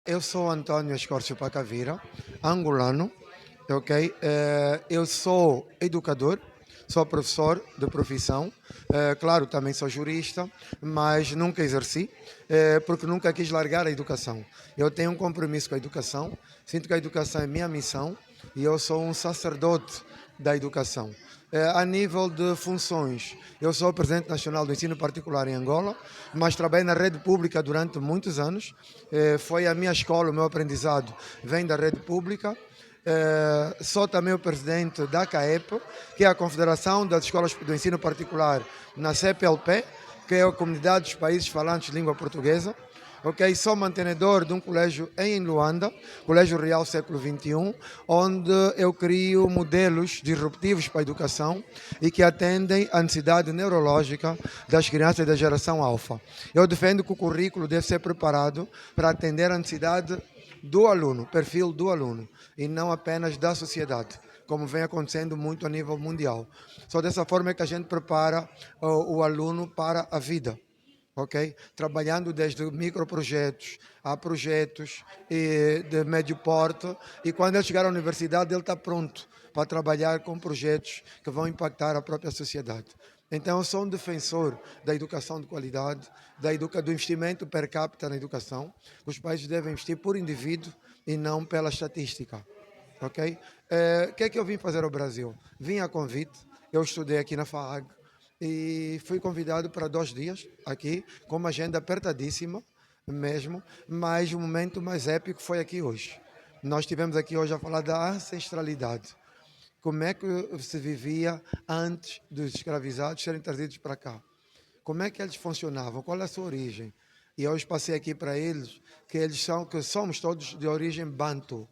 Eu sou Antônio Escorcio Pacavira, angolano, ok? Eu sou educador, sou professor de profissão, claro, também sou jurista, mas nunca exerci, porque nunca quis largar a educação. Eu tenho um compromisso com a educação, sinto que a educação é minha missão e eu sou um sacerdote da educação. A nível de funções, eu sou presidente nacional do ensino particular em Angola, mas trabalhei na rede pública durante muitos anos. Foi a minha escola, o meu aprendizado vem da rede pública. Sou também o presidente da CAEP, que é a Confederação das Escolas do Ensino Particular na CPLP, que é a Comunidade dos Países Falantes de Língua Portuguesa. Ok, sou mantenedor de um colégio em Luanda, Colégio Real Século XXI, onde eu crio modelos disruptivos para a educação e que atendem à necessidade neurológica das crianças da geração alfa. Eu defendo que o currículo deve ser preparado para atender à necessidade do aluno, perfil do aluno, e não apenas da sociedade, como vem acontecendo muito a nível mundial. Só dessa forma é que a gente prepara o aluno para a vida. Ok? Trabalhando desde microprojetos a projetos de médio porte, e quando ele chegar à universidade ele está pronto para trabalhar com projetos que vão impactar a própria sociedade. Então eu sou um defensor da educação de qualidade, do investimento per capita na educação. Os países devem investir por indivíduo e não pela estatística. Ok? O que é que eu vim fazer ao Brasil? Vim a convite, eu estudei aqui na FAAG, e fui convidado para 2 dias aqui, com uma agenda apertadíssima mesmo, mas o momento mais épico foi aqui hoje. Nós estivemos aqui hoje a falar da ancestralidade. Como é que se vivia antes dos escravizados serem trazidos para cá? Como é que eles funcionavam? Qual é a sua origem? E hoje passei aqui para eles que somos todos de origem bantu.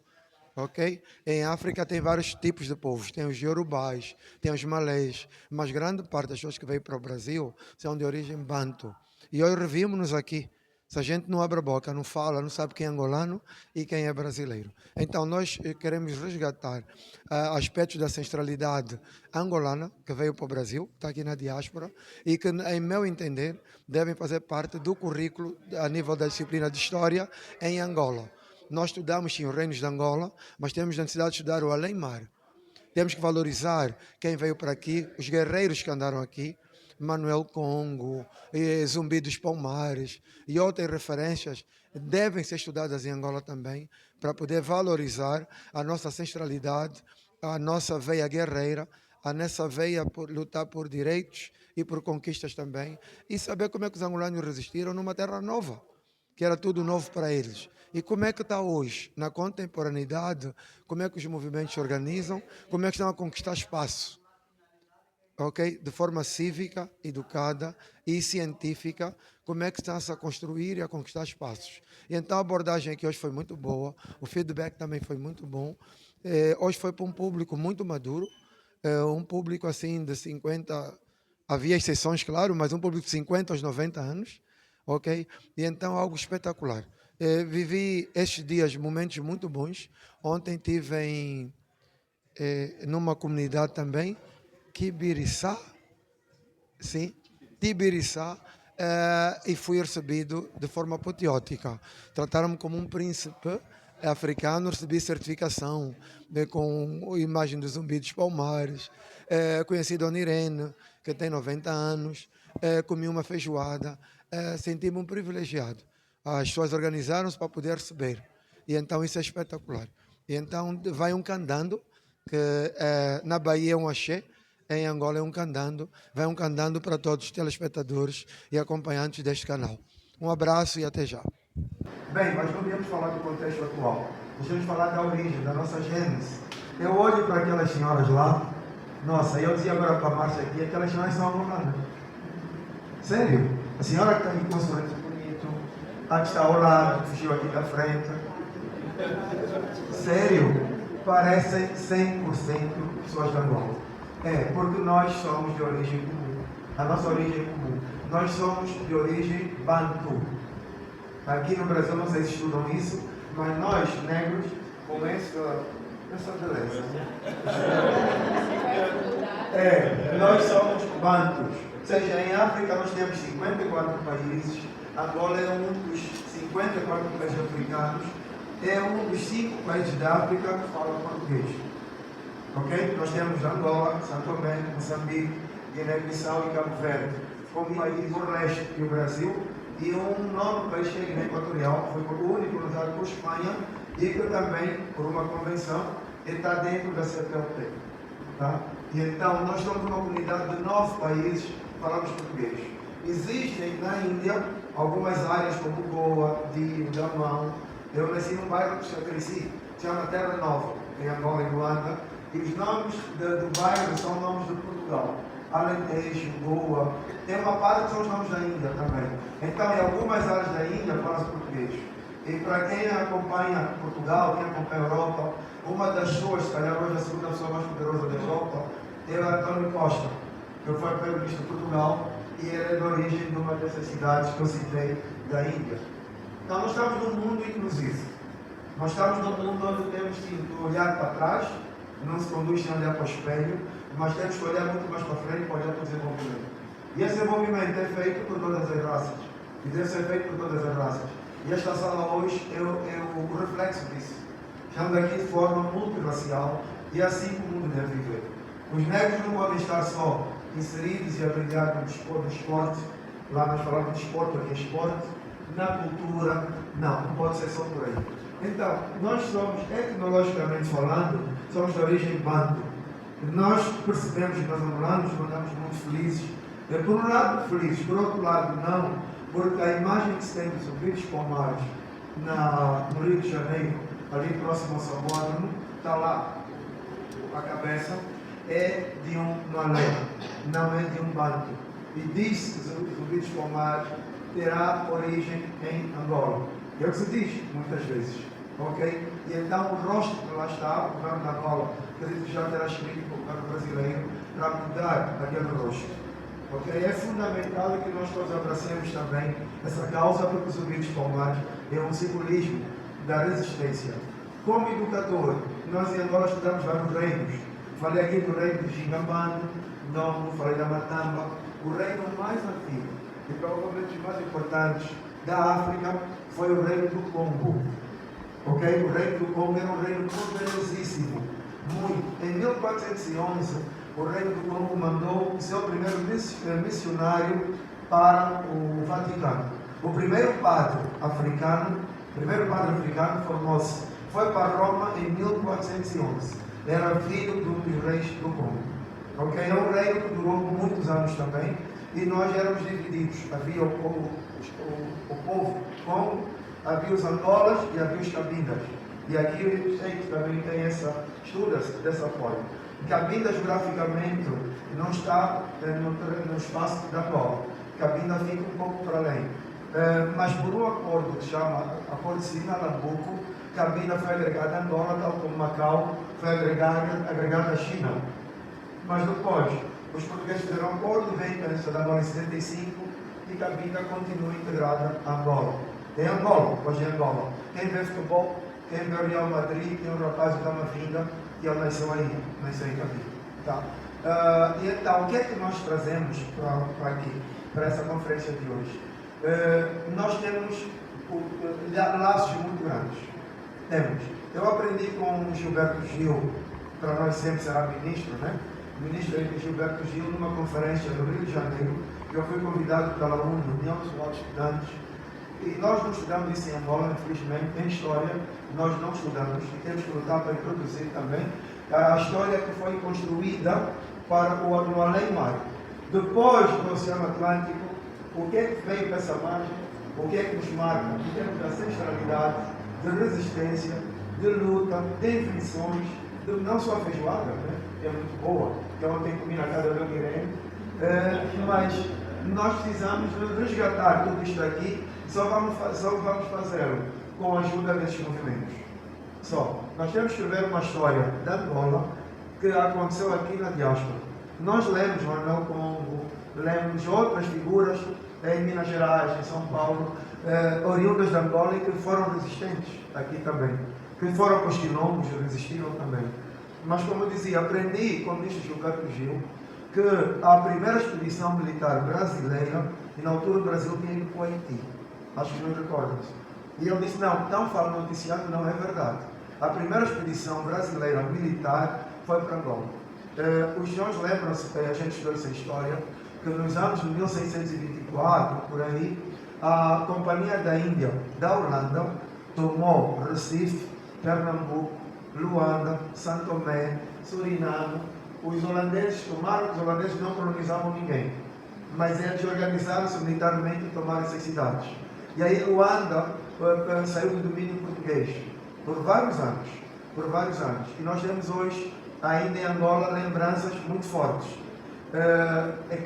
Ok? Em África tem vários tipos de povos, tem os iorubás, tem os malês, mas grande parte das pessoas que veio para o Brasil são de origem bantu. E hoje revimos-nos aqui. Se a gente não abre a boca, não fala, não sabe quem é angolano e quem é brasileiro. Então nós queremos resgatar aspectos da ancestralidade angolana que veio para o Brasil, está aqui na diáspora, e que, em meu entender, devem fazer parte do currículo a nível da disciplina de História em Angola. Nós estudamos sim os reinos de Angola, mas temos necessidade de estudar o além-mar. Temos que valorizar quem veio para aqui, os guerreiros que andaram aqui, Manuel Congo, Zumbi dos Palmares e outras referências devem ser estudadas em Angola também, para poder valorizar a nossa ancestralidade, a nossa veia guerreira, a nossa veia por lutar por direitos e por conquistas também, e saber como é que os angolanos resistiram numa terra nova, que era tudo novo para eles. E como é que está hoje, na contemporaneidade, como é que os movimentos se organizam, como é que estão a conquistar espaço, ok? De forma cívica, educada e científica, como é que estão-se a construir e a conquistar espaços. E então a abordagem aqui hoje foi muito boa, o feedback também foi muito bom. Hoje foi para um público muito maduro, um público assim de 50, havia exceções, claro, mas um público de 50 aos 90 anos, ok? E então algo espetacular. Vivi estes dias momentos muito bons. Ontem estive numa comunidade também, Kibiriçá, sim, Tibiriçá, e fui recebido de forma apoteótica. Trataram-me como um príncipe africano, recebi certificação com a imagem do Zumbi dos Palmares, conheci Dona Irene, que tem 90 anos, comi uma feijoada, senti-me um privilegiado. As pessoas organizaram-se para poder receber, e então isso é espetacular. E então vai um candando, que na Bahia é um axé, em Angola é um candando, vai um candando para todos os telespectadores e acompanhantes deste canal. Um abraço e até já. Bem, mas não viemos falar do contexto atual, deixamos falar da origem, da nossa gênese. Eu olho para aquelas senhoras lá, nossa, eu dizia agora para a Márcia aqui, aquelas senhoras são angolanas. Sério, a senhora que está aqui com um sorriso bonito, a que está ao lado, fugiu aqui da frente. Sério, parecem 100% pessoas da Angola. Porque nós somos de origem comum. A nossa origem é comum. Nós somos de origem bantu. Aqui no Brasil não sei se estudam isso, mas nós, negros, com essa beleza. Nós somos bantus. Ou seja, em África nós temos 54 países. Angola é um dos 54 países africanos é um dos 5 países da África que falam português. Ok? Nós temos Angola, São Tomé, Moçambique, Guiné-Bissau e Cabo Verde. Como país do leste e o Brasil, e um novo país que é a Guiné Equatorial, foi o único colonizado por Espanha e que também, por uma convenção, está dentro da CPLP. Tá? E então, nós somos uma comunidade de 9 países que falamos português. Existem na Índia algumas áreas como Goa, Dio, Damão. Eu nasci num bairro que eu cresci, se chama Terra Nova, em Angola e Luanda, e os nomes do bairro são nomes de Portugal. Alentejo, Goa, tem uma parte que são os nomes da Índia também. Então, em algumas áreas da Índia fala-se português. E para quem acompanha Portugal, quem acompanha a Europa, uma das suas, se calhar hoje a segunda pessoa mais poderosa da Europa, é o António Costa, que foi primeiro-ministro de Portugal e ele é de origem de uma dessas cidades que eu citei da Índia. Então, nós estamos num mundo inclusivo. Nós estamos num mundo onde temos que olhar para trás, não se conduz sem olhar para o espelho, mas temos que olhar muito mais para frente para olhar para o desenvolvimento. E esse desenvolvimento é feito por todas as raças. E deve ser feito por todas as raças. E esta sala hoje é o reflexo disso. Estamos aqui de forma multirracial e é assim que o mundo deve viver. Os negros não podem estar só inseridos e a brilhar no esporte. Lá nós falamos de esporte, aqui é esporte. Na cultura, não pode ser só por aí. Então, nós somos, etnologicamente falando, somos de origem banto. Nós percebemos que nós andamos muito felizes. Por um lado, felizes, por outro lado, não, porque a imagem que se tem dos Ouvidos Palmares no Rio de Janeiro, ali próximo ao Sambódromo, está lá. A cabeça é de um malé, não é de um banto. E diz que os Ouvidos Palmares terá origem em Angola. É o que se diz muitas vezes. Ok? E então o rosto que lá está, o governo da Angola, acredito que já terá escrito para o governo brasileiro para mudar aquele rosto. Ok? É fundamental que nós todos abracemos também essa causa, porque os Ouvidos Palmares é um simbolismo da resistência. Como educador, nós em Angola estudamos vários reinos. Falei aqui do reino de Gingambano, Nongo, falei da Matamba. O reino mais antigo e provavelmente os mais importantes da África foi o reino do Congo. Ok? O reino do Congo era um reino poderosíssimo. Muito. Em 1411, o reino do Congo mandou o seu primeiro missionário para o Vaticano. O primeiro padre africano formou-se. Foi para Roma em 1411. Era filho de um dos reis do Congo. Ok? É um reino que durou muitos anos também. E nós éramos divididos. Havia o povo Congo, havia os Angolas e havia os Cabindas. E aqui o gente também tem estuda-se dessa forma. Cabinda geograficamente não está no espaço da Angola. Cabinda fica um pouco para além. Mas por um acordo que se chama Acordo de Sina-Lambuco, Cabinda foi agregada a Angola, tal como Macau foi agregada à China. Mas depois, os portugueses fizeram um acordo, veio a independência da Angola em 75 e Cabinda continua integrada a Angola. É Angola, hoje é Angola. Quem vê futebol, quem vê o Real Madrid, tem um rapaz que dá uma vinda e ele nasceu aí, nasceu em Cabinda. Tá? E então, o que é que nós trazemos para aqui, para essa conferência de hoje? Nós temos laços muito grandes. Temos. Eu aprendi com o Gilberto Gil, para nós sempre será ministro, né? O ministro Gilberto Gil, numa conferência no Rio de Janeiro, que eu fui convidado pela UNE, União dos Nossos Estudantes, e nós não estudamos isso em Angola, infelizmente, em história, nós não estudamos, e temos que lutar para introduzir também a história que foi construída para o além-mar. Depois do Oceano Atlântico, o que é que veio para essa margem, o que é que nos marca, em termos de ancestralidade, de resistência, de luta, de invenções, de não só a feijoada, né? É muito boa, que eu ontem comi na casa da Irene, mas nós precisamos de resgatar tudo isto aqui, só vamos fazê-lo com a ajuda desses movimentos. Só, nós temos que ver uma história da Angola que aconteceu aqui na diáspora. Nós lemos Manuel Congo, lemos outras figuras em Minas Gerais, em São Paulo, oriundas de Angola e que foram resistentes aqui também, que foram para os quilombos e resistiram também. Mas, como eu dizia, aprendi com o ministro Gilberto Gil que a primeira expedição militar brasileira, e na altura o Brasil tinha ido para o Haiti, acho que não recordam-se. E ele disse, não, estão falando noticiando, não é verdade. A primeira expedição brasileira militar foi para Angola. Os senhores lembram-se, a gente estudou essa história, que nos anos de 1624, por aí, a Companhia da Índia da Holanda tomou Recife, Pernambuco, Luanda, São Tomé, Suriname. Os holandeses tomaram, os holandeses não colonizavam ninguém, mas eles organizaram-se militarmente e tomaram essas cidades. E aí Luanda saiu do domínio português por vários anos. E nós temos hoje, ainda em Angola, lembranças muito fortes.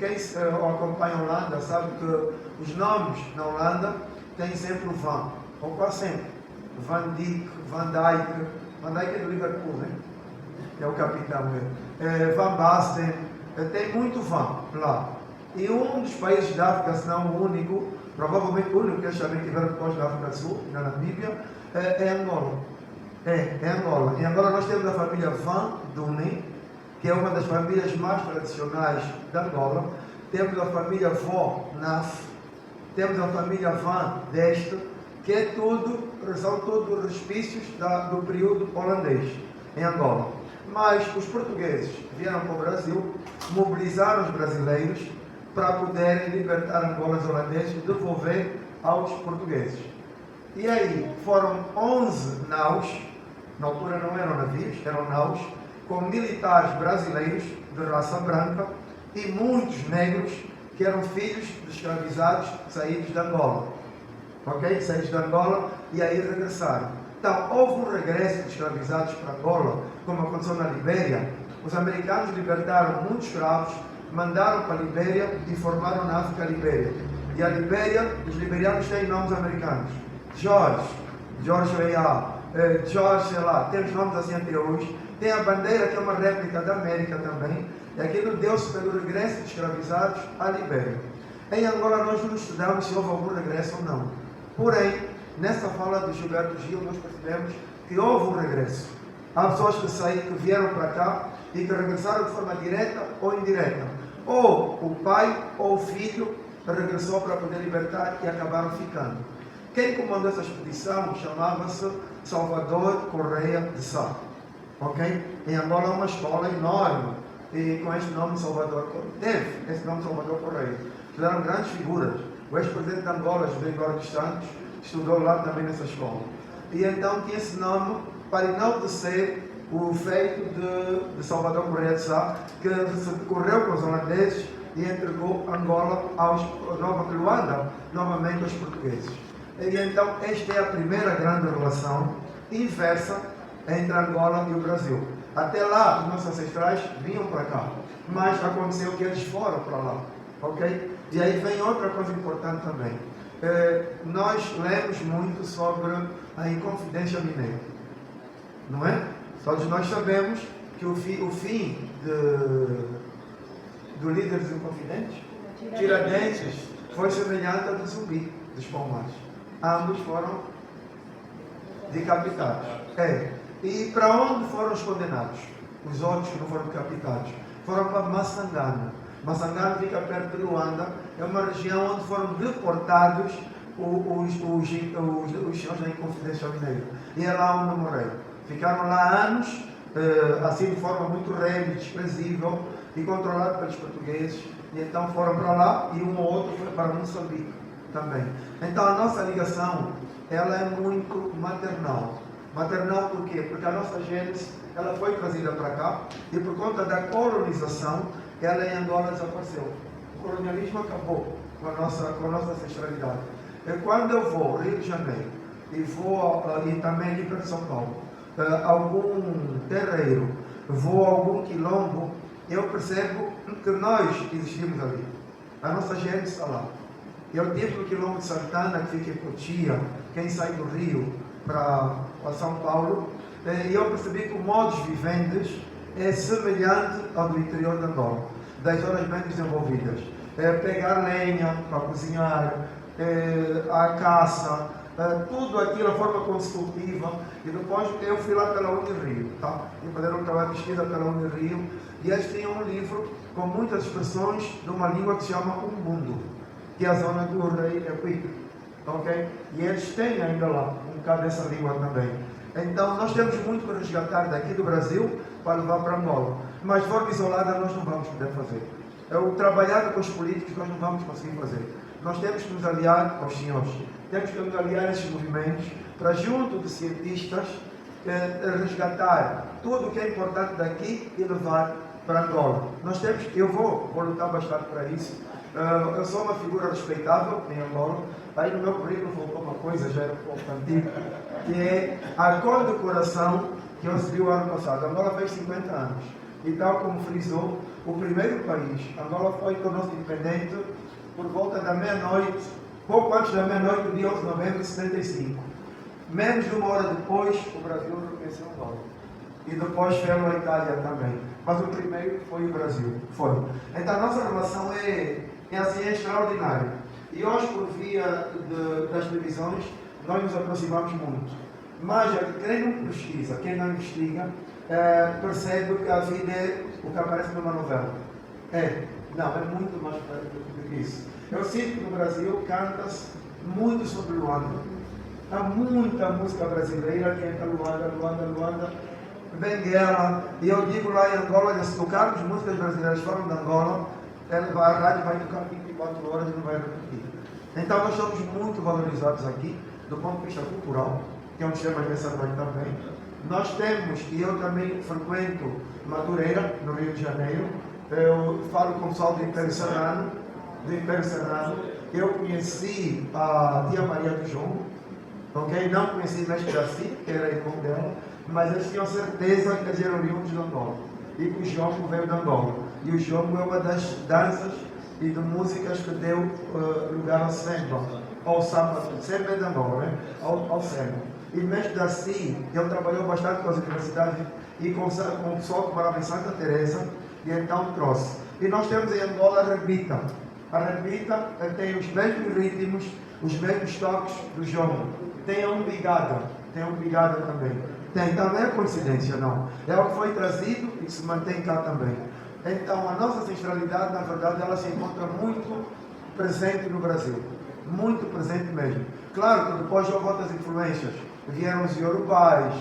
Quem acompanha a Holanda sabe que os nomes na Holanda têm sempre o Van, ou quase sempre. Van Dijk, Van Dijk. Van Dijk é do Liverpool, né? É o capitão mesmo. Van Basten, tem muito Van lá. E um dos países da África, se não o único, provavelmente o único que eles também tiveram depois da África do Sul, na Namíbia, é Angola. É Angola. Em Angola nós temos a família Van Dunen, que é uma das famílias mais tradicionais da Angola. Temos a família Vó Naf, temos a família Van Deste, que são todos respícios do período holandês em Angola. Mas os portugueses vieram para o Brasil, mobilizaram os brasileiros para poderem libertar Angola dos holandeses e devolver aos portugueses. E aí foram 11 naus, na altura não eram navios, eram naus, com militares brasileiros de raça branca e muitos negros que eram filhos de escravizados saídos de Angola. Ok? Saídos de Angola e aí regressaram. Então, houve um regresso de escravizados para Angola, como aconteceu na Libéria. Os americanos libertaram muitos escravos, mandaram para a Libéria e formaram na África a Libéria. E a Libéria, os liberianos têm nomes americanos. George Weah, George, sei lá, temos nomes assim até hoje. Tem a bandeira, que é uma réplica da América também. E aquilo deu-se pelo regresso de escravizados à Libéria. Em Angola nós não estudamos se houve algum regresso ou não. Porém, nessa fala de Gilberto Gil, nós percebemos que houve um regresso. Há pessoas que vieram para cá e que regressaram de forma direta ou indireta. Ou o pai ou o filho regressou para poder libertar e acabaram ficando. Quem comandou essa expedição chamava-se Salvador Correia de Sá. Ok? Em Angola há uma escola enorme e com este nome Salvador Correia. Teve esse nome Salvador Correia. Eram grandes figuras. O ex-presidente de Angola, José Eduardo dos Santos, estudou lá também nessa escola. E então tinha esse nome para enaltecer o feito de Salvador Correia de Sá, que se correu com os holandeses e entregou Angola Luanda novamente aos portugueses. E então esta é a primeira grande relação inversa entre Angola e o Brasil. Até lá, os nossos ancestrais vinham para cá, mas aconteceu que eles foram para lá. Ok? E aí vem outra coisa importante também. Nós lemos muito sobre a Inconfidência Mineira, não é? Todos nós sabemos que o fim do líder dos Inconfidentes, Tiradentes, foi semelhante ao do Zumbi dos Palmares. Ambos foram decapitados. E para onde foram os condenados? Os outros que não foram decapitados foram para Massangana. Massangana fica perto de Luanda, é uma região onde foram deportados os senhores da Inconfidência Mineira. E é lá onde morreram. Ficaram lá anos, assim de forma muito réia e desprezível, e controlado pelos portugueses. E então foram para lá e um ou outro foi para Moçambique também. Então a nossa ligação, ela é muito maternal. Maternal por quê? Porque a nossa gênese, ela foi trazida para cá e por conta da colonização, ela em Angola desapareceu. O colonialismo acabou com a nossa ancestralidade. Quando eu vou ao Rio de Janeiro e também aqui para São Paulo, algum terreiro, vou a algum quilombo, eu percebo que nós existimos ali. A nossa gente está lá. Eu tive no quilombo de Santana, que fica em Cotia, quem sai do Rio para São Paulo, e eu percebi que o modus vivendi é semelhante ao do interior de Angola, das zonas bem desenvolvidas. Pegar lenha para cozinhar, a caça, tudo aquilo, a forma como se cultiva. E depois eu fui lá pela Unirio, tá? E fazer um trabalho de pesquisa pela Unirio, e eles tinham um livro com muitas expressões de uma língua que se chama Umbundo, que é a zona do rei Equipe. ok? E eles têm ainda lá um bocado dessa língua também. Então nós temos muito para resgatar daqui do Brasil para levar para Angola. Mas de forma isolada nós não vamos poder fazer. O trabalhar com os políticos nós não vamos conseguir fazer. Nós temos que nos aliar aos senhores. Temos que nos aliar a esses movimentos para, junto de cientistas, resgatar tudo o que é importante daqui e levar para Angola. Eu vou lutar bastante para isso. Eu sou uma figura respeitável em Angola. Aí no meu currículo faltou uma coisa, já era um pouco antigo, que é a condecoração que eu recebi o ano passado. Angola fez 50 anos. E tal como frisou, o primeiro país, Angola tornou-se independente por volta da meia-noite, pouco antes da meia-noite do dia 11 de novembro de 75. Menos de uma hora depois, o Brasil reconheceu Angola. E depois veio a Itália também. Mas o primeiro foi o Brasil. Foi. Então a nossa relação é extraordinária. E hoje, por via das televisões, nós nos aproximamos muito. Mas quem não pesquisa, quem não investiga, percebe que a vida é o que aparece numa novela. Não, é muito mais do que isso. Eu sinto que no Brasil canta-se muito sobre Luanda. Há muita música brasileira que entra Luanda, Benguela. E eu digo lá em Angola, se tocarmos músicas brasileiras fora de Angola, a rádio vai tocar 24 horas e não vai repetir. Então nós somos muito valorizados aqui, do ponto de vista cultural, que é um tema dessa noite também. Nós temos, e eu também frequento Madureira, no Rio de Janeiro. Eu falo com o pessoal do Império Serrano. Eu conheci a tia Maria do João, ok? Não conheci o mestre Darcy, que era irmão dela, mas eles tinham certeza que eles eram oriundos de Angola. E que o jongo veio de Angola. E o jongo é uma das danças e de músicas que deu lugar ao samba, ao samba, sempre é de Angola, né? Ao samba. E o mestre Darcy, ele trabalhou bastante com as universidades e com o pessoal que morava em Santa Teresa, e então trouxe. E nós temos em Angola a rebita. A rebita tem os mesmos ritmos, os mesmos toques do jongo. Tem a umbigada também. Então não é coincidência, não. É o que foi trazido e que se mantém cá também. Então a nossa ancestralidade, na verdade, ela se encontra muito presente no Brasil. Muito presente mesmo. Claro que depois houve outras influências. Vieram os iorubais.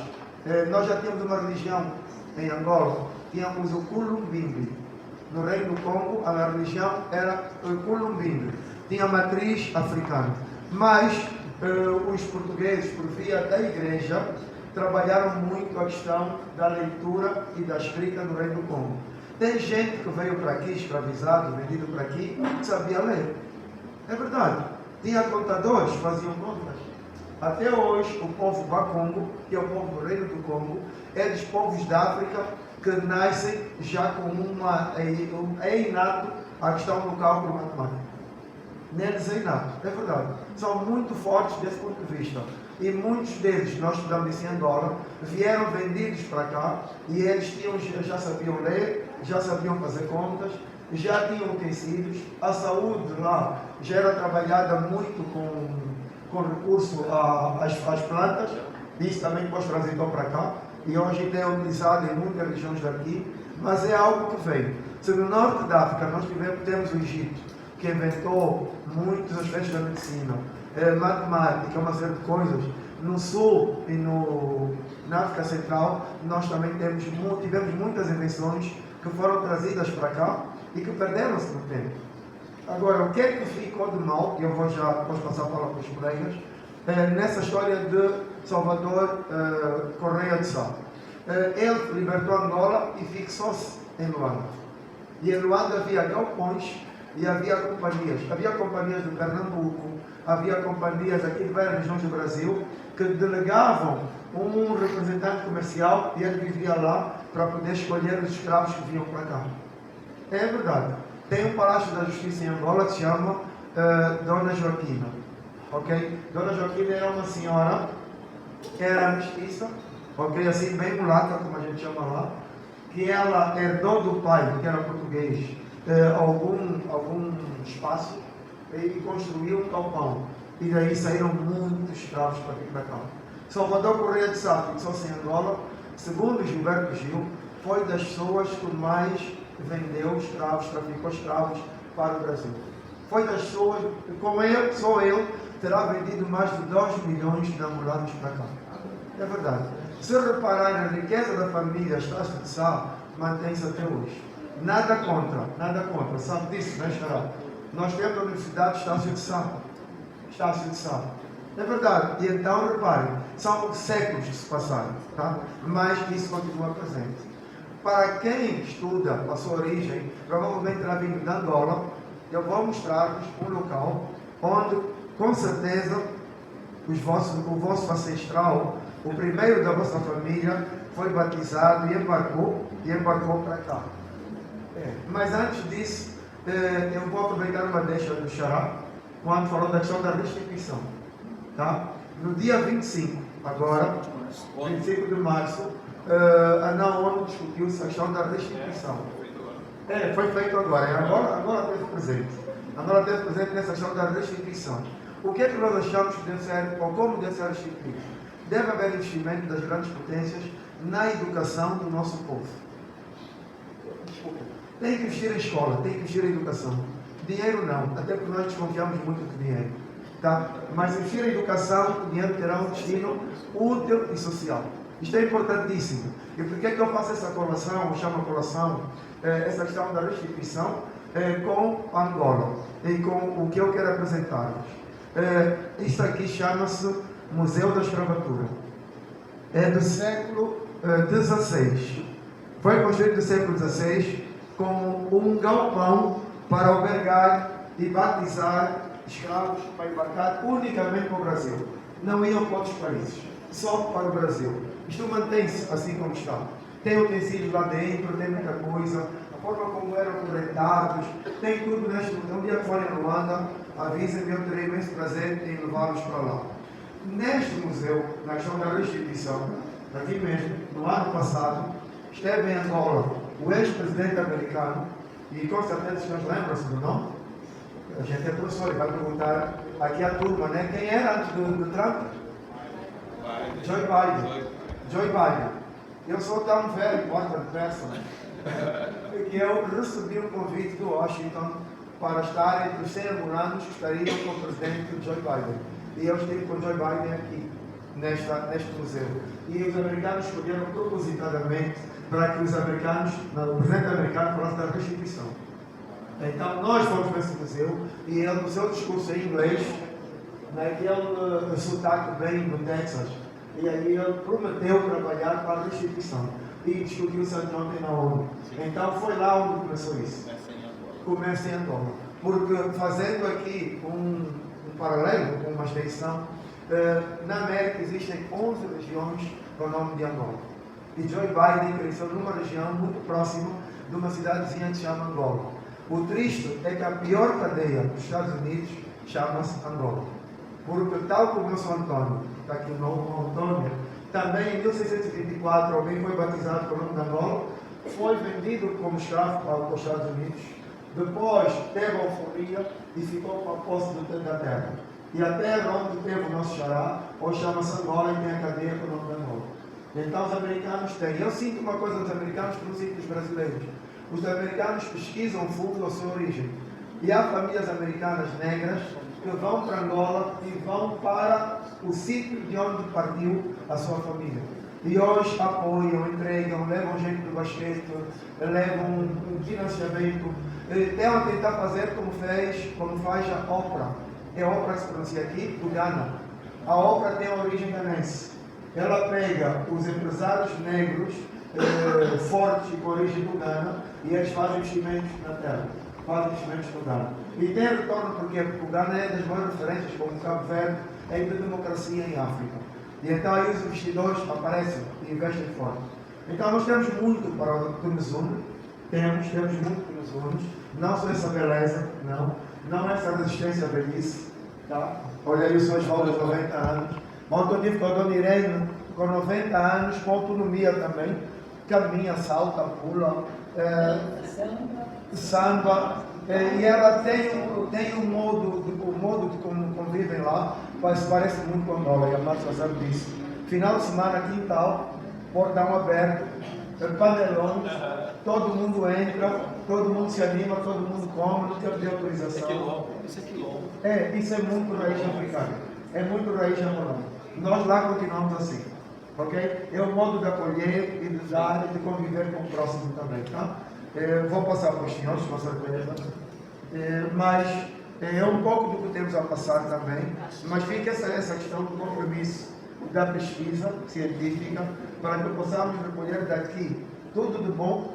Nós já tínhamos uma religião em Angola. Tínhamos o Kulumbimbi. No Reino do Congo, a religião era o Kulumbimbi. Tinha matriz africana. Mas os portugueses, por via da igreja, trabalharam muito a questão da leitura e da escrita no Reino do Congo. Tem gente que veio para aqui, escravizado, vendido para aqui, que sabia ler. É verdade. Tinha contadores, faziam contas. Até hoje, o povo Bakongo, que é o povo do Reino do Congo, é dos povos da África que nascem já com é inato a questão do cálculo matemático. Neles é inato, é verdade. São muito fortes desse ponto de vista. E muitos deles, nós estudamos isso em Angola, vieram vendidos para cá e eles já sabiam ler, já sabiam fazer contas, já tinham utensílios. A saúde lá já era trabalhada muito com recurso às plantas. Isso também depois transitou para cá. E hoje é utilizado em muitas regiões daqui, mas é algo que veio. Se no norte da África nós temos o Egito, que inventou muitos aspectos da medicina, matemática, uma série de coisas. No sul e na África Central, nós também tivemos muitas invenções que foram trazidas para cá e que perderam-se no tempo. Agora, o que é que ficou de mal, e eu vou já depois passar a palavra para os colegas, nessa história de Salvador Correia de Sá. Ele libertou Angola e fixou-se em Luanda. E em Luanda havia galpões e havia companhias. Havia companhias de Pernambuco, havia companhias aqui de várias regiões do Brasil que delegavam um representante comercial e ele vivia lá para poder escolher os escravos que vinham para cá. É verdade. Tem um Palácio da Justiça em Angola que se chama Dona Joaquina. Ok? Dona Joaquina era uma senhora que era mestiça, ok? Assim, bem mulata, como a gente chama lá, que ela herdou do pai, que era português, algum espaço e construiu um galpão. E daí saíram muitos escravos para vir para cá. Salvador Correia de Sá fixou-se em Angola, segundo Gilberto Gil, foi das pessoas que mais vendeu escravos, traficou escravos para o Brasil. foi das pessoas, como eu, só eu, terá vendido mais de 2 milhões de angolanos para cá. É verdade. Se repararem, a riqueza da família Estácio de Sá mantém-se até hoje. Nada contra. Sabe disso, não é, Xará? Nós temos a Universidade Estácio de Sá. Estácio de Sá. É verdade. E então, reparem, são séculos que se passaram, tá? Mas isso continua presente. Para quem estuda a sua origem, provavelmente terá vindo de Angola, eu vou mostrar-vos um local onde, com certeza, o vosso ancestral, o primeiro da vossa família, foi batizado e embarcou para cá. Mas antes disso, eu vou aproveitar uma deixa do Xará, quando falou da questão da restituição. Tá? No dia 25, agora, 25 de março, na ONU discutiu-se a questão da restituição. Foi feito agora. Agora teve presente. Agora teve presente nessa questão da restituição. O que é que nós achamos que deve ser, ou como deve ser restituído? Deve haver investimento das grandes potências na educação do nosso povo. Tem que investir em escola, tem que investir em educação. Dinheiro não, até porque nós desconfiamos muito de dinheiro. Tá? Mas investir em educação, o dinheiro terá um destino útil e social. Isto é importantíssimo. E por que é que eu faço essa colação, ou chamo a colação, essa questão da restituição com Angola e com o que eu quero apresentar-vos? Isto aqui chama-se Museu da Escravatura. É do século XVI. Foi construído no século XVI com um galpão para albergar e batizar escravos para embarcar unicamente para o Brasil. Não iam para outros países, só para o Brasil. Isto mantém-se assim como está. Tem utensílios lá dentro, tem muita coisa, a forma como eram correntados, tem tudo neste museu. Um dia que forem em Luanda, avisem-me, eu terei imenso prazer em levá-los para lá. Neste museu, na questão da restituição, aqui mesmo, no ano passado, esteve em Angola o ex-presidente americano, e com certeza os senhores lembram-se do nome? A gente é professor e vai perguntar aqui à turma, né? Quem era antes do Trump? Joe Biden. Eu sou tão velho, important person, que eu recebi um convite do Washington para estar entre os 100 angolanos que estariam com o presidente Joe Biden. E eu estive com Joe Biden aqui, neste museu. E os americanos escolheram propositadamente para que o presidente americano falasse da restituição. Então nós fomos para esse museu e ele, no seu discurso em inglês, naquele sotaque bem do Texas, e aí ele prometeu trabalhar para a restituição. E discutiu-se ontem na ONU. Então foi lá onde começou isso. Começa em Angola. Porque fazendo aqui um paralelo com uma extensão, na América existem 11 regiões com o nome de Angola. E Joe Biden cresceu numa região muito próxima de uma cidadezinha que se chama Angola. O triste é que a pior cadeia dos Estados Unidos chama-se Angola. Porque tal como eu sou Antônio, está aqui o novo Antônio, também em 1624 alguém foi batizado com o nome de Angola, foi vendido como escravo para os Estados Unidos, depois teve a euforia e ficou com a posse da terra. E a terra onde teve o nosso xará, hoje chama-se Angola e tem a cadeia com o nome de Angola. Então os americanos têm. Eu sinto uma coisa dos americanos que não sinto dos brasileiros. Os americanos pesquisam fundo a sua origem. E há famílias americanas negras que vão para Angola e vão para o sítio de onde partiu a sua família. E hoje apoiam, entregam, levam gente do basquete, levam um financiamento. Estão a tentar fazer como faz a Oprah. É a Oprah que se pronuncia aqui, do Ghana. A Oprah tem a origem ganense. Ela pega os empresários negros fortes e com origem do Ghana e eles fazem investimentos na terra, fazem investimentos no Ghana. E tem retorno porque o Ghana é das maiores referências, como Cabo Verde, em democracia em África. E então aí os investidores aparecem e investem fora. Então nós temos muito para o que nos une, temos muito que nos une, não só essa beleza, não essa resistência à velhice, tá? Olha aí o Sr. Osvaldo, 90 anos. Ontem eu tive com a Dona Irene, com 90 anos, com autonomia também, caminha, salta, pula, samba, e ela tem um modo de como convivem lá, parece muito com Angola, e a Márcia sabe disso. Final de semana, quintal, portão aberto, panelões, todo mundo entra, todo mundo se anima, todo mundo come, não tem que pedir autorização. Isso é quilombo. Isso é muito raiz africana, é muito raiz angolana. Nós lá continuamos assim, ok? É o modo de acolher e de dar e de conviver com o próximo também, tá? Vou passar para os senhores, com certeza, mas é um pouco do que temos a passar também, mas fica essa questão do compromisso da pesquisa científica para que possamos recolher daqui tudo de bom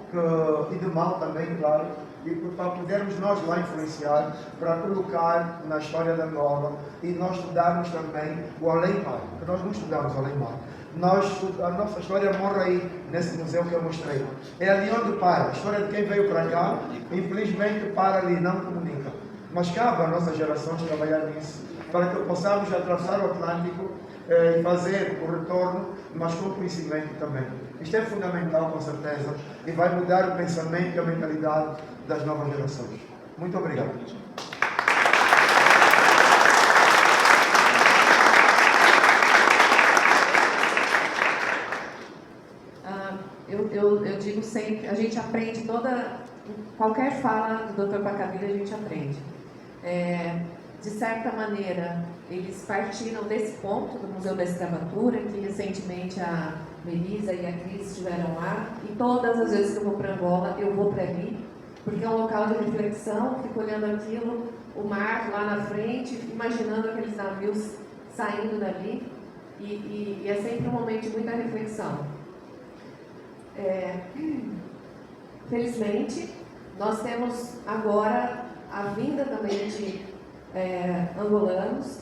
e de mal também, claro, e para podermos nós lá influenciar, para colocar na história da Angola e nós estudarmos também o além-mar, porque nós não estudamos o além-mar. A nossa história morre aí, nesse museu que eu mostrei. É ali onde para. A história de quem veio para cá, infelizmente para ali, não comunica. Mas cabe às nossas gerações trabalhar nisso, para que possamos atravessar o Atlântico e fazer o retorno, mas com conhecimento também. Isto é fundamental, com certeza, e vai mudar o pensamento e a mentalidade das novas gerações. Muito obrigado. Eu digo sempre, a gente aprende qualquer fala do Dr. Pacaville a gente aprende. De certa maneira, eles partiram desse ponto do Museu da Escravatura, que recentemente a Melisa e a Cris estiveram lá, e todas as vezes que eu vou para Angola, eu vou para ali, porque é um local de reflexão, fico olhando aquilo, o mar lá na frente, imaginando aqueles navios saindo dali, e é sempre um momento de muita reflexão. Felizmente, nós temos agora a vinda também de angolanos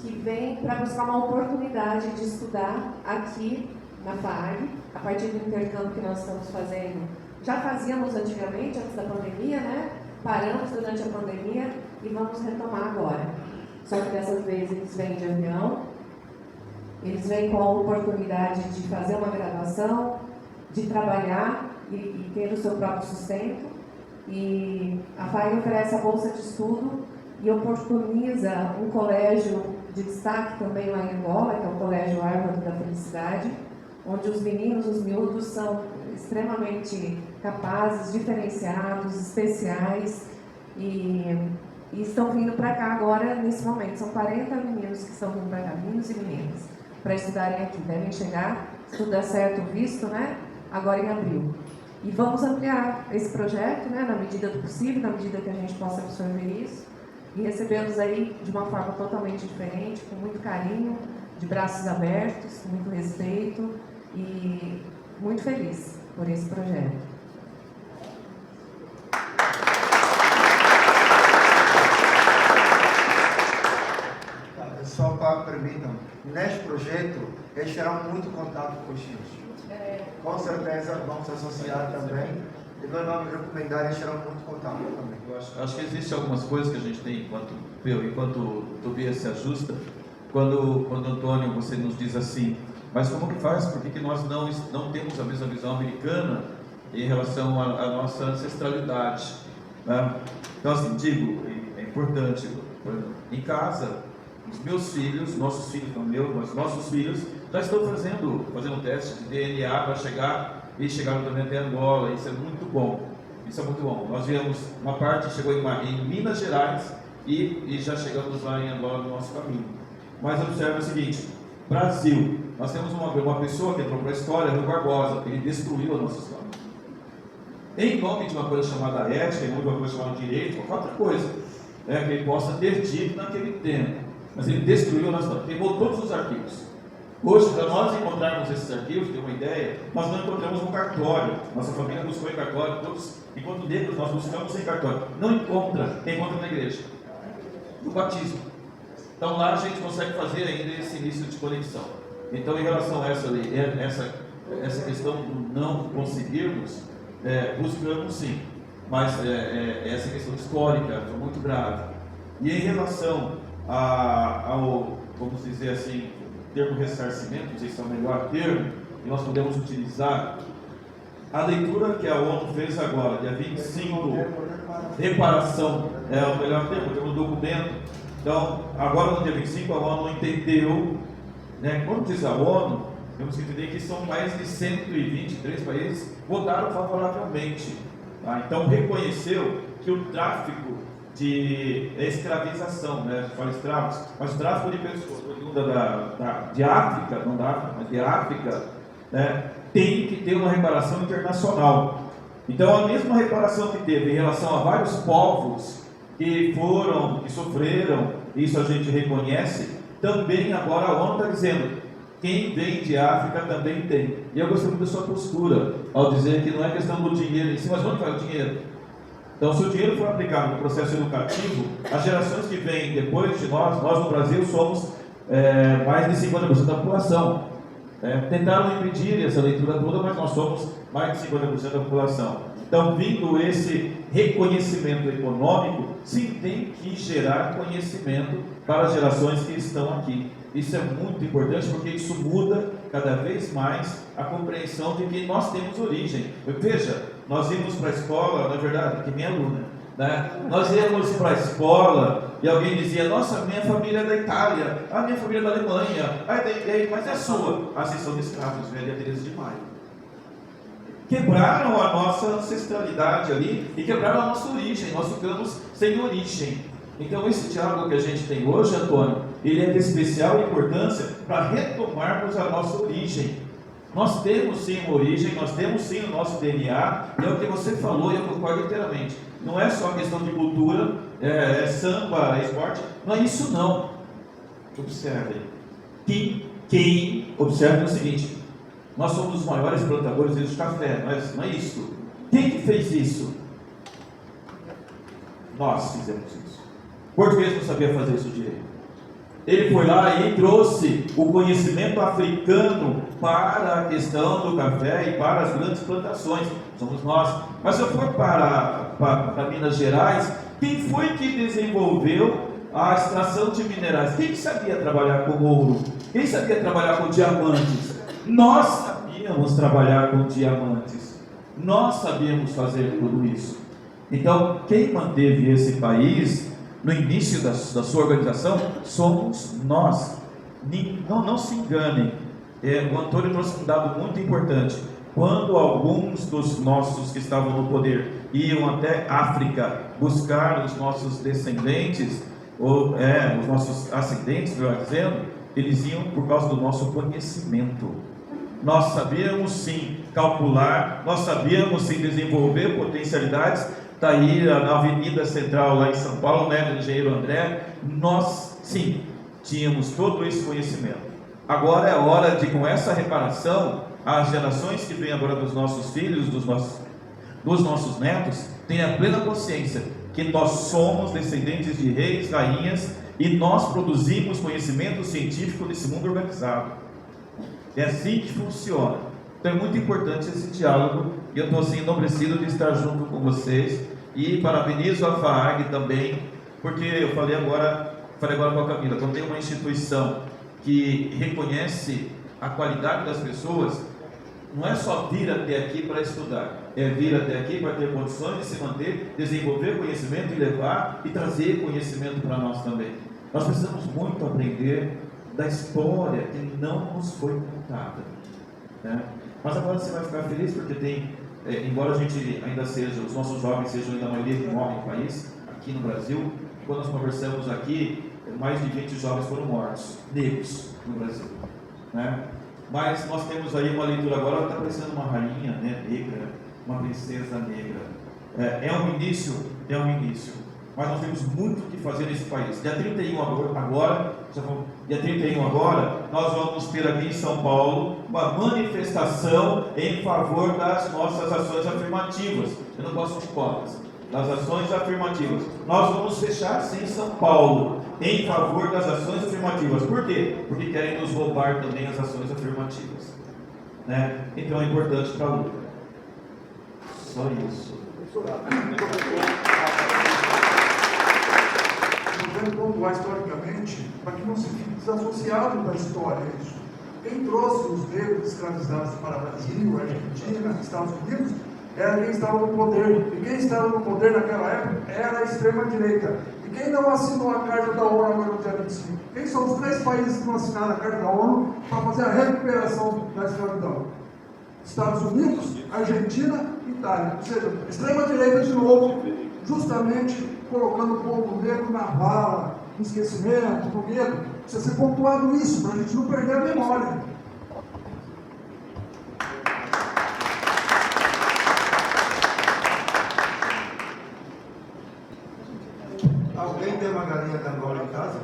que vêm para buscar uma oportunidade de estudar aqui na FAAG, a partir do intercâmbio que nós estamos fazendo. Já fazíamos antigamente, antes da pandemia, né? Paramos durante a pandemia e vamos retomar agora. Só que dessa vez eles vêm de avião, eles vêm com a oportunidade de fazer uma graduação, de trabalhar e ter o seu próprio sustento. E a FAAG oferece a bolsa de estudo e oportuniza um colégio de destaque também lá em Angola, que é o Colégio Árvore da Felicidade, onde os meninos, os miúdos, são extremamente capazes, diferenciados, especiais e estão vindo para cá agora, nesse momento. São 40 meninos que estão vindo para cá, meninos e meninas, para estudarem aqui. Devem chegar, se tudo der certo o visto, né? Agora em abril. E vamos ampliar esse projeto, né, na medida do possível, na medida que a gente possa absorver isso, e recebê-los aí de uma forma totalmente diferente, com muito carinho, de braços abertos, com muito respeito e muito feliz por esse projeto. Só para permitam, neste projeto, eles terão muito contato com os filhos. Com certeza vamos associar também e nós vamos recomendar, eles terão muito contato também. Eu acho que existem algumas coisas que a gente tem enquanto o Tobias se ajusta. Quando Antônio, você nos diz assim, mas como que faz? Por que nós não temos a mesma visão americana em relação à nossa ancestralidade? Né? Então, assim, digo, é importante, em casa, os meus filhos, nossos filhos, não meus, mas nossos filhos, já estão fazendo teste de DNA para chegaram também até Angola. Isso é muito bom. Isso é muito bom. Nós viemos, uma parte chegou em Minas Gerais e já chegamos lá em Angola no nosso caminho. Mas observe o seguinte, Brasil, nós temos uma pessoa que entrou para a história, Rui Barbosa, ele destruiu a nossa história. Em nome de uma coisa chamada ética, em nome de uma coisa chamada direito, qualquer outra coisa, que ele possa ter dito naquele tempo. Mas ele destruiu a nossa história, queimou todos os arquivos. Hoje, para nós encontrarmos esses arquivos, ter uma ideia, nós não encontramos no cartório. Nossa família buscou em cartório, todos, enquanto negros, nós buscamos em cartório. Não encontra na igreja, no batismo. Então lá a gente consegue fazer ainda esse início de conexão. Então, em relação a essa questão do não conseguirmos, buscamos sim, mas essa questão histórica foi muito grave. E em relação ao, vamos dizer assim, termo ressarcimento, não sei se é o melhor termo, que nós podemos utilizar, a leitura que a ONU fez agora, dia 25, reparação, é o melhor termo, tem um documento. Então, agora no dia 25, a ONU entendeu, né, quando diz a ONU, Temos que entender que são mais de 123 países que votaram favoravelmente. Tá? Então, reconheceu que o tráfico de escravização, né? A gente fala escravos, mas o tráfico de pessoas de África, não da África, mas de África, né? Tem que ter uma reparação internacional. Então, a mesma reparação que teve em relação a vários povos que sofreram, isso a gente reconhece, também agora a ONU está dizendo, quem vem de África também tem. E eu gostei muito da sua postura, ao dizer que não é questão do dinheiro em si, mas onde vai o dinheiro? Então, se o dinheiro for aplicado no processo educativo, as gerações que vêm depois de nós no Brasil somos mais de 50% da população. Tentaram impedir essa leitura toda, mas nós somos mais de 50% da população. Então, vindo esse reconhecimento econômico, sim, tem que gerar conhecimento para as gerações que estão aqui. Isso é muito importante, porque isso muda cada vez mais a compreensão de que nós temos origem. Veja, nós íamos para a escola, na verdade, que minha aluna, né? Nós íamos para a escola e alguém dizia, nossa, minha família é da Itália, a minha família é da Alemanha, mas é a sua. Vocês são escravos, velha Teresa de Maio. Quebraram a nossa ancestralidade ali e quebraram a nossa origem, nós ficamos sem origem. Então esse diálogo que a gente tem hoje, Antônio, ele é de especial importância para retomarmos a nossa origem. Nós temos sim uma origem, nós temos sim o nosso DNA, e é o que você falou e eu concordo inteiramente. Não é só questão de cultura, samba, esporte, não é isso não. Observem. Observem o seguinte, nós somos os maiores plantadores de café, mas não é isso. Quem que fez isso? Nós fizemos isso. O português não sabia fazer isso direito. Ele foi lá e trouxe o conhecimento africano para a questão do café e para as grandes plantações. Somos nós. Mas se eu for para Minas Gerais, quem foi que desenvolveu a extração de minerais? Quem sabia trabalhar com ouro? Quem sabia trabalhar com diamantes? Nós sabíamos trabalhar com diamantes. Nós sabíamos fazer tudo isso. Então, quem manteve esse país no início da sua organização somos nós. Não se enganem. O Antônio trouxe um dado muito importante. Quando alguns dos nossos que estavam no poder iam até África buscar os nossos descendentes, os nossos ascendentes, melhor dizendo, eles iam por causa do nosso conhecimento. Nós sabíamos sim calcular, nós sabíamos sim desenvolver potencialidades. Está aí na Avenida Central lá em São Paulo, né, do engenheiro André. Nós sim tínhamos todo esse conhecimento. Agora é hora de, com essa reparação, as gerações que vêm agora dos nossos filhos, dos nossos netos, tenham a plena consciência que nós somos descendentes de reis, rainhas, e nós produzimos conhecimento científico nesse mundo organizado. É assim que funciona. Então é muito importante esse diálogo, e eu estou assim enobrecido de estar junto com vocês, e parabenizo a FAAG também, porque eu falei agora com a Camila, quando tem uma instituição que reconhece a qualidade das pessoas, não é só vir até aqui para estudar, é vir até aqui para ter condições de se manter, desenvolver conhecimento e levar e trazer conhecimento para nós também. Nós precisamos muito aprender da história que não nos foi contada, né? Mas agora você vai ficar feliz porque tem, embora a gente ainda seja, os nossos jovens sejam ainda a maioria que morrem no país, aqui no Brasil, quando nós conversamos aqui, mais de 20 jovens foram mortos, negros, no Brasil, né? Mas nós temos aí uma leitura agora, ela está parecendo uma rainha, né, negra, uma princesa negra. É um início, mas nós temos muito o que fazer nesse país. Dia 31 agora, nós vamos ter aqui em São Paulo uma manifestação em favor das nossas ações afirmativas. Eu não gosto de cotas, das ações afirmativas. Nós vamos fechar sim São Paulo em favor das ações afirmativas. Por quê? Porque querem nos roubar também as ações afirmativas, né? Então é importante para a luta. Só isso. Podemos pontuar historicamente para que não se fique desassociado da história isso. Quem trouxe os negros escravizados para o Brasil, Argentina, Estados Unidos, era quem estava no poder. E quem estava no poder naquela época era a extrema-direita. E quem não assinou a Carta da ONU agora no dia 25? Quem são os 3 países que não assinaram a Carta da ONU para fazer a recuperação da escravidão? Estados Unidos, Argentina e Itália. Ou seja, extrema-direita de novo, justamente colocando o povo negro na vala, no esquecimento, no medo. Precisa ser pontuado isso, para a gente não perder a memória. Alguém tem uma galinha de Angola em casa?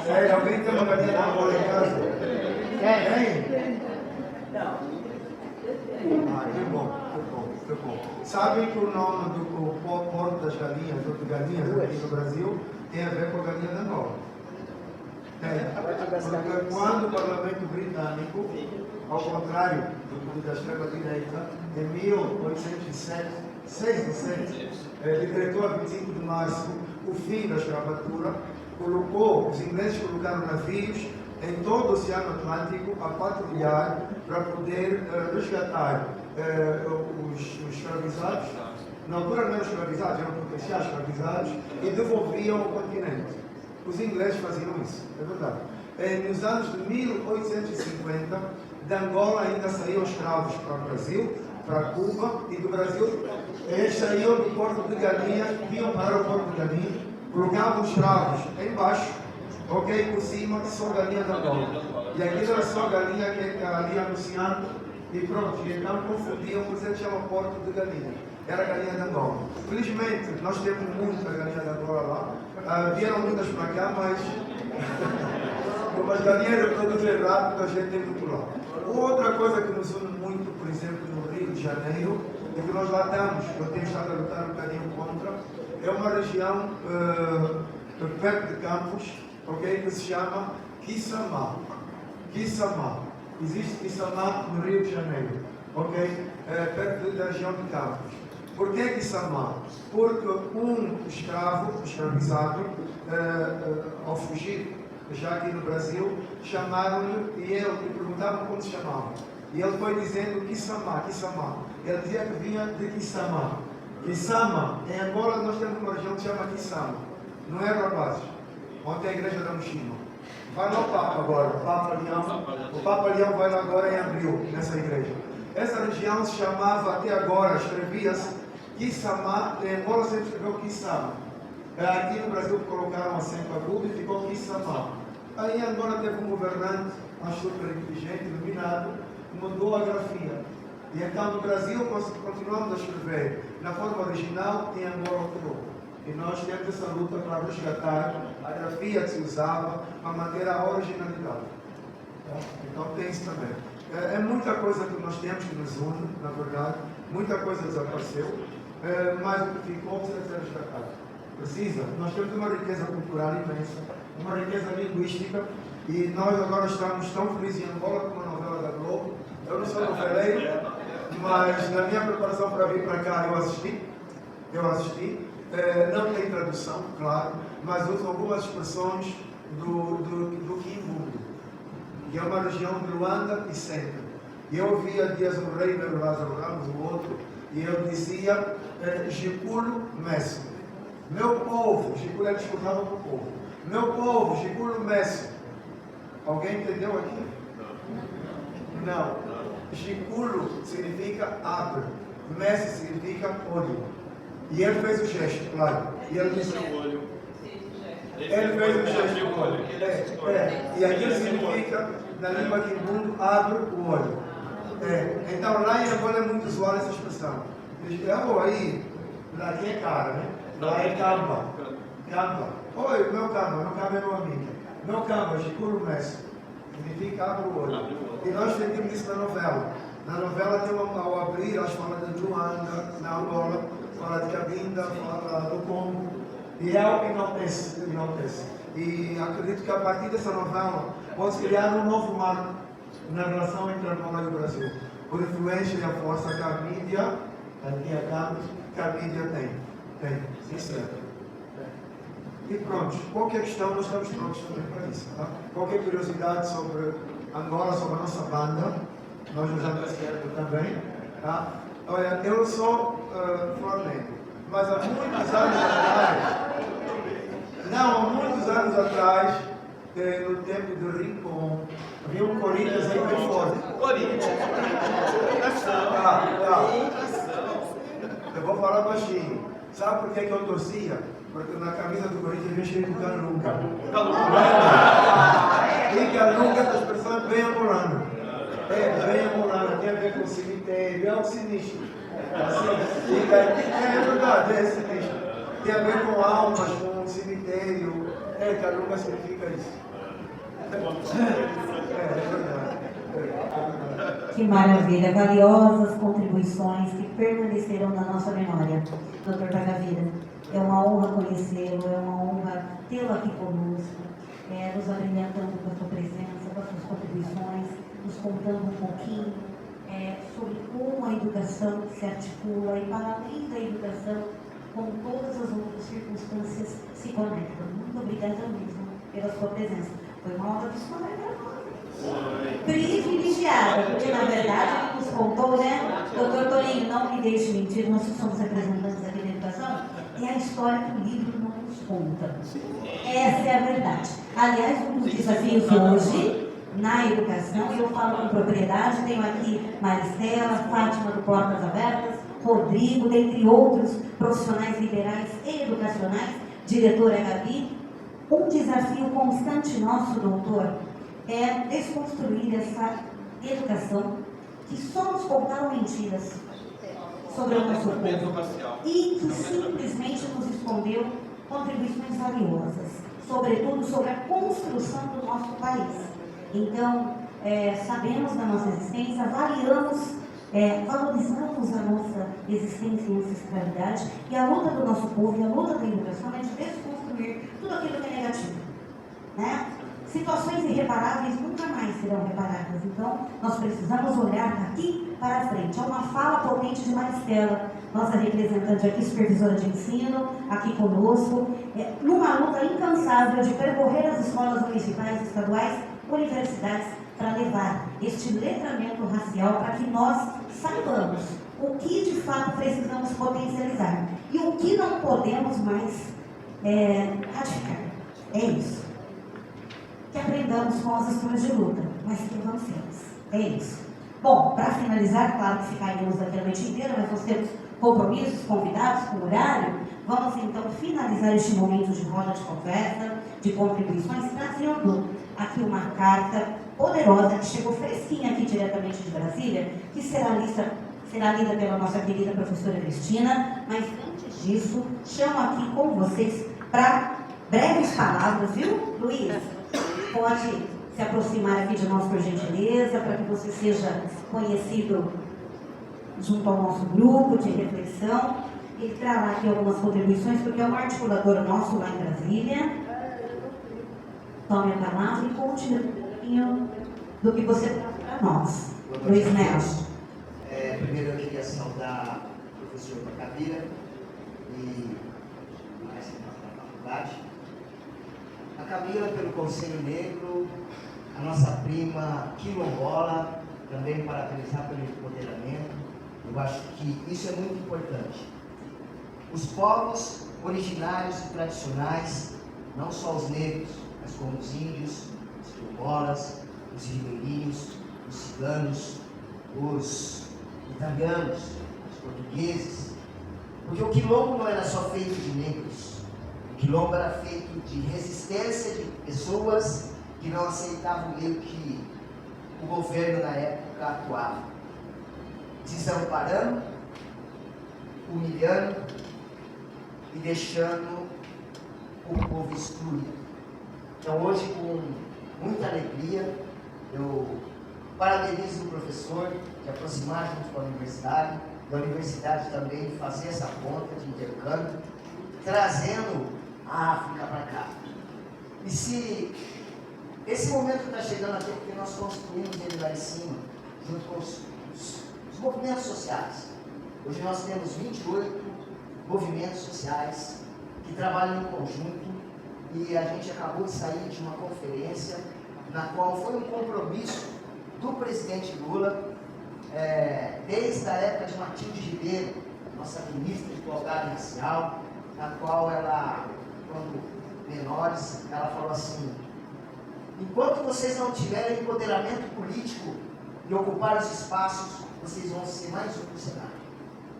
Sério, alguém tem uma galinha de Angola em casa? Tem? Ah, que bom, que bom, que bom. Sabem que o nome do Porto das Galinhas, ou de galinhas aqui no Brasil, tem a ver com a galinha de Angola? Tem. Porque quando o Parlamento Britânico, ao contrário do da extrema-direita, em 1867, decretou a 25 de março o fim da escravatura, os ingleses colocaram navios em todo o Oceano Atlântico a patrulhar para poder resgatar os escravizados. Na altura não eram escravizados, eram potenciais escravizados, e devolviam ao continente. Os ingleses faziam isso, é verdade. Nos anos de 1850, de Angola ainda saíam escravos para o Brasil, para Cuba, e do Brasil eles saíam do Porto de Galinhas, vinham para o Porto de Galinhas, colocavam os escravos embaixo, ok, por cima, só galinha da Angola. E aquilo era só galinha que ali anunciando, e pronto, e então confundiam, por isso ele chama Porto de Galinha. Era galinha de Angola. Felizmente, nós temos muita galinha de Angola lá. Vieram muitas para cá, mas como as galinhas reproduzem rápido, a gente tem que pular. Outra coisa que nos une muito, por exemplo, no Rio de Janeiro, e que nós lá estamos, eu tenho estado a lutar um bocadinho contra, é uma região perto de Campos, okay, que se chama Quissamã. Quissamã. Existe Quissamã no Rio de Janeiro, ok? Perto da região de Campos. Por que Quissamã? Porque um escravizado, ao fugir, já aqui no Brasil, chamaram-lhe e ele lhe perguntavam como se chamava. E ele foi dizendo Quissamã, Quissamã. Ele dizia que vinha de Quissamã. Quissamã, em Angola nós temos uma região que se chama Quissamã. Não é, rapazes? Ontem a igreja da Mochima. Vai lá o Papa agora, o Papa Leão. O Papa Leão vai lá agora em abril, nessa igreja. Essa região se chamava, até agora, escrevia-se Quissamã, em Angola sempre escreveu Quissamã. Aqui no Brasil colocaram acento agudo e ficou Quissamã. Aí em Angola teve um governante, acho super inteligente, iluminado, mudou a grafia. E então no Brasil continuamos a escrever na forma original e em Angola alterou. E nós temos essa luta para resgatar a grafia que se usava para manter a originalidade. Então tem isso também. É muita coisa que nós temos que nos une, na verdade. Muita coisa desapareceu, mas o que ficou precisa ser resgatado. Precisa. Nós temos uma riqueza cultural imensa, uma riqueza linguística, e nós agora estamos tão felizes em Angola com uma novela da Globo. Eu não sou noveleiro, mas na minha preparação para vir para cá eu assisti. Não tem tradução, claro, mas usam algumas expressões do Quimbundo, que é uma região de Luanda e Centro. E eu ouvia Dias do Rei, o Lázaro Ramos, o outro, e ele dizia Giculo Messo. Meu povo, Giculo é discutava com o povo. Meu povo, Giculo Messo. Alguém entendeu aqui? Não. Giculo significa abre, Messo significa olho. E ele fez o gesto, claro. E ele disse: ele fez o gesto do olho. E aquilo significa, na língua quimbundo, abre o olho. Então lá em Angola é muito usual essa expressão. Eles dizem: aí, lá aqui é cara, né? Lá é camba. Camba. Oi, meu camba é meu amigo. Meu camba, Giculo Messi. Significa abre o olho. E nós sentimos isso na novela. Na novela tem ao abrir, elas falam de Luanda, na Angola, fala de Cabinda, fala do Congo, e é o que enaltece. E acredito que a partir dessa novela pode criar um novo marco na relação entre Angola e o Brasil, por influência e a força que a mídia, que a mídia tem. Isso é. E pronto, qualquer questão nós estamos prontos também para isso. Tá? Qualquer curiosidade sobre Angola, sobre a nossa banda, nós usamos esse termo também. Tá? Olha, eu sou Flamengo, mas há muitos anos atrás, no tempo do Rincon, havia um Corinthians aí bem forte. Corinthians. Eu vou falar baixinho. Sabe por que eu torcia? Porque na camisa do Corinthians vinha escrito Calunga. E Calunga as pessoas bem angolano. Bem angolano, tem a ver com o cemitério, é o sinistro. Assim, é verdade, é sinistro. Tem a ver com almas, com o cemitério. Calunga significa isso. É verdade. Que maravilha, valiosas contribuições que permanecerão na nossa memória, Dr. Pacavira. É uma honra conhecê-lo, é uma honra tê-lo aqui conosco, nos abrilhantando com a sua presença, com as suas contribuições, nos contando um pouquinho sobre como a educação se articula e, para além da educação, como todas as outras circunstâncias se conectam. Muito obrigada mesmo pela sua presença. Foi uma honra dos colegas. Privilegiada, porque na verdade ele nos contou, né? Doutor Torinho, não me deixe mentir, nós somos representantes aqui da educação, é a história que o livro não nos conta. Essa é a verdade. Aliás, um dos desafios hoje na educação, e eu falo com propriedade, tenho aqui Maristela, Fátima do Portas Abertas, Rodrigo, dentre outros profissionais liberais e educacionais, diretora Gabi. Um desafio constante nosso, doutor, é desconstruir essa educação que só nos contaram mentiras sobre o nosso povo e que simplesmente nos escondeu contribuições valiosas, sobretudo sobre a construção do nosso país. Então, sabemos da nossa existência, valorizamos a nossa existência e ancestralidade, e a luta do nosso povo e a luta da educação é de desconstruir tudo aquilo que é negativo, né? Situações irreparáveis nunca mais serão reparadas. Então, nós precisamos olhar daqui para frente. Há uma fala potente de Maristela, nossa representante aqui, supervisora de ensino, aqui conosco, numa luta incansável de percorrer as escolas municipais, estaduais, universidades, para levar este letramento racial para que nós saibamos o que de fato precisamos potencializar e o que não podemos mais ratificar. É isso. Que aprendamos com as histórias de luta, mas que avancemos. É isso. Bom, para finalizar, claro que ficaríamos aqui a noite inteira, mas nós temos compromissos, convidados com horário. Vamos então finalizar este momento de roda de conversa, de contribuições, trazendo aqui uma carta poderosa que chegou fresquinha aqui diretamente de Brasília, que será lida pela nossa querida professora Cristina, mas antes disso, chamo aqui com vocês para breves palavras, viu, Luiz? Pode se aproximar aqui de nós, por gentileza, para que você seja conhecido junto ao nosso grupo de reflexão. Ele trará aqui algumas contribuições, porque é um articulador nosso lá em Brasília. Tome a palavra e conte um pouquinho do que você traz para nós. Luiz Nelson. Primeiro eu queria saudar o professor Pacavira e mais da faculdade. A Camila pelo Conselho Negro, a nossa prima quilombola, também parabenizar pelo empoderamento. Eu acho que isso é muito importante. Os povos originários e tradicionais, não só os negros, mas como os índios, os quilombolas, os ribeirinhos, os ciganos, os italianos, os portugueses, porque o quilombo não era só feito de negros. O quilombo era feito de resistência de pessoas que não aceitavam meio que o governo na época atuava, desamparando, humilhando e deixando o povo excluído. Então hoje, com muita alegria, eu parabenizo o professor de aproximar junto com a universidade, da universidade também fazer essa ponta de intercâmbio, trazendo a África para cá. E se esse momento está chegando aqui, porque nós construímos ele lá em cima, junto com os movimentos sociais. Hoje nós temos 28 movimentos sociais que trabalham em conjunto, e a gente acabou de sair de uma conferência na qual foi um compromisso do presidente Lula desde a época de Matilde Ribeiro, nossa ministra de Igualdade Racial, na qual ela, quando menores, ela falou assim: enquanto vocês não tiverem empoderamento político e ocupar os espaços, vocês vão ser mais um no cenário.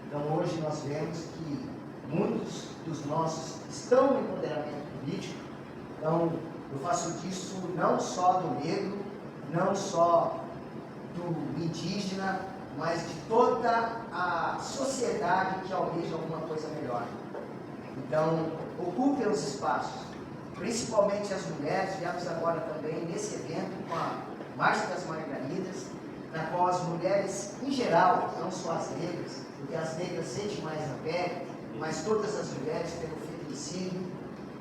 Então hoje nós vemos que muitos dos nossos estão no empoderamento político. Então eu faço disso não só do negro, não só do indígena, mas de toda a sociedade que almeja alguma coisa melhor. Então, ocupem os espaços, principalmente as mulheres. Viemos agora também nesse evento com a Marcha das Margaridas, na qual as mulheres, em geral, não só as negras, porque as negras sentem mais na pele, mas todas as mulheres pelo feminicídio,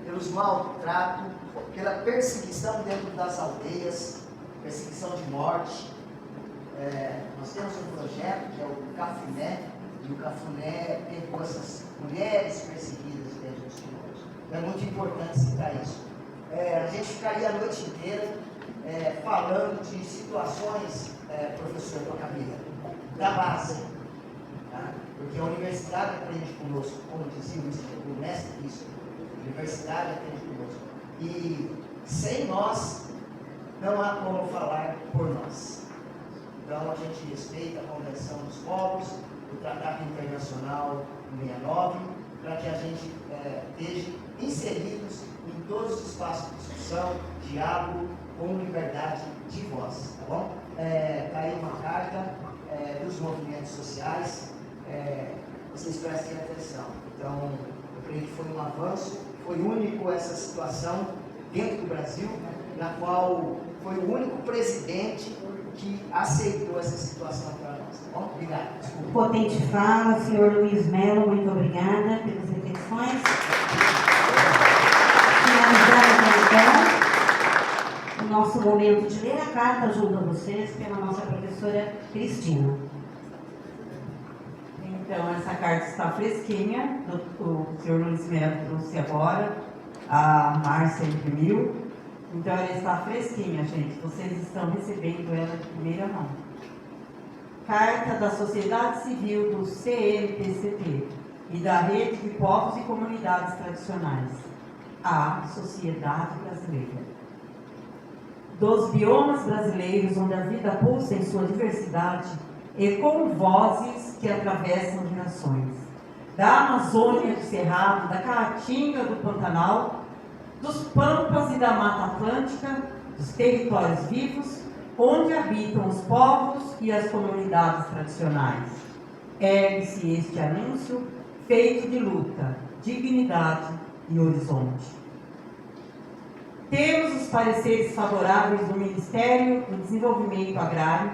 pelos maltratos, pela perseguição dentro das aldeias, perseguição de morte. Nós temos um projeto que é o Cafuné, e o Cafuné pegou essas mulheres perseguidas dentro dos quilombos. É muito importante citar isso. A gente ficaria a noite inteira falando de situações, professor Pacavira, da base, tá? Porque a universidade aprende conosco, como dizia o mestre isso, a universidade aprende conosco. E sem nós, não há como falar por nós. Então a gente respeita a Convenção dos Povos, o Tratado Internacional 69, para que a gente esteja inseridos em todos os espaços de discussão, diálogo, com liberdade de voz, tá bom? Está aí uma carta dos movimentos sociais, vocês prestem atenção. Então, eu creio que foi um avanço, foi único essa situação dentro do Brasil, na qual foi o único presidente que aceitou essa situação para nós, tá bom? Obrigado. Desculpa. Potente fala, senhor Luiz Melo, muito obrigada pelas reflexões. Finalizamos então o nosso momento de ler a carta junto a vocês pela nossa professora Cristina. Então, essa carta está fresquinha, o senhor Luiz Melo trouxe agora, a Márcia imprimiu. Então ela está fresquinha, gente. Vocês estão recebendo ela de primeira mão. Carta da Sociedade Civil do CNPCT e da Rede de Povos e Comunidades Tradicionais, a Sociedade Brasileira. Dos biomas brasileiros onde a vida pulsa em sua diversidade, ecoam vozes que atravessam gerações. Da Amazônia, do Cerrado, da Caatinga, do Pantanal, dos Pampas e da Mata Atlântica, dos territórios vivos, onde habitam os povos e as comunidades tradicionais. Ergue-se este anúncio feito de luta, dignidade e horizonte. Temos os pareceres favoráveis do Ministério do Desenvolvimento Agrário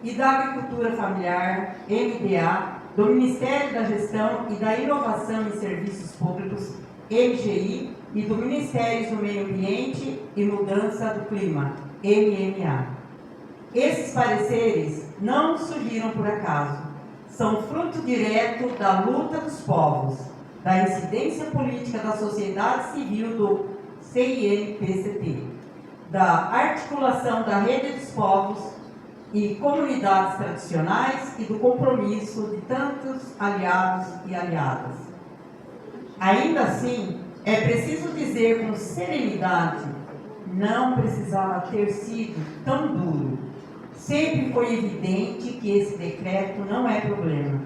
e da Agricultura Familiar, MDA, do Ministério da Gestão e da Inovação em Serviços Públicos, MGI, e do Ministério do Meio Ambiente e Mudança do Clima, MMA. Esses pareceres não surgiram por acaso, são fruto direto da luta dos povos, da incidência política da sociedade civil do CNPCT, da articulação da rede dos povos e comunidades tradicionais e do compromisso de tantos aliados e aliadas. Ainda assim, é preciso dizer com serenidade, não precisava ter sido tão duro. Sempre foi evidente que esse decreto não é problema,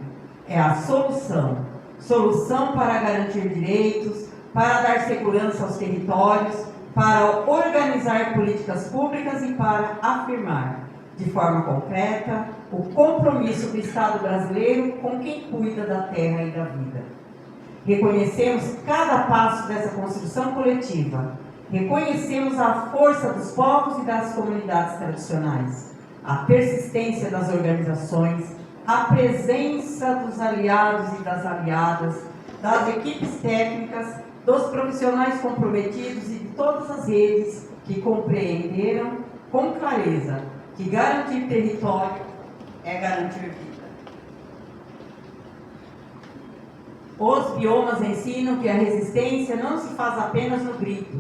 é a solução. Solução para garantir direitos, para dar segurança aos territórios, para organizar políticas públicas e para afirmar, de forma concreta, o compromisso do Estado brasileiro com quem cuida da terra e da vida. Reconhecemos cada passo dessa construção coletiva. Reconhecemos a força dos povos e das comunidades tradicionais, a persistência das organizações, a presença dos aliados e das aliadas, das equipes técnicas, dos profissionais comprometidos e de todas as redes que compreenderam com clareza que garantir território é garantir vida. Os biomas ensinam que a resistência não se faz apenas no grito,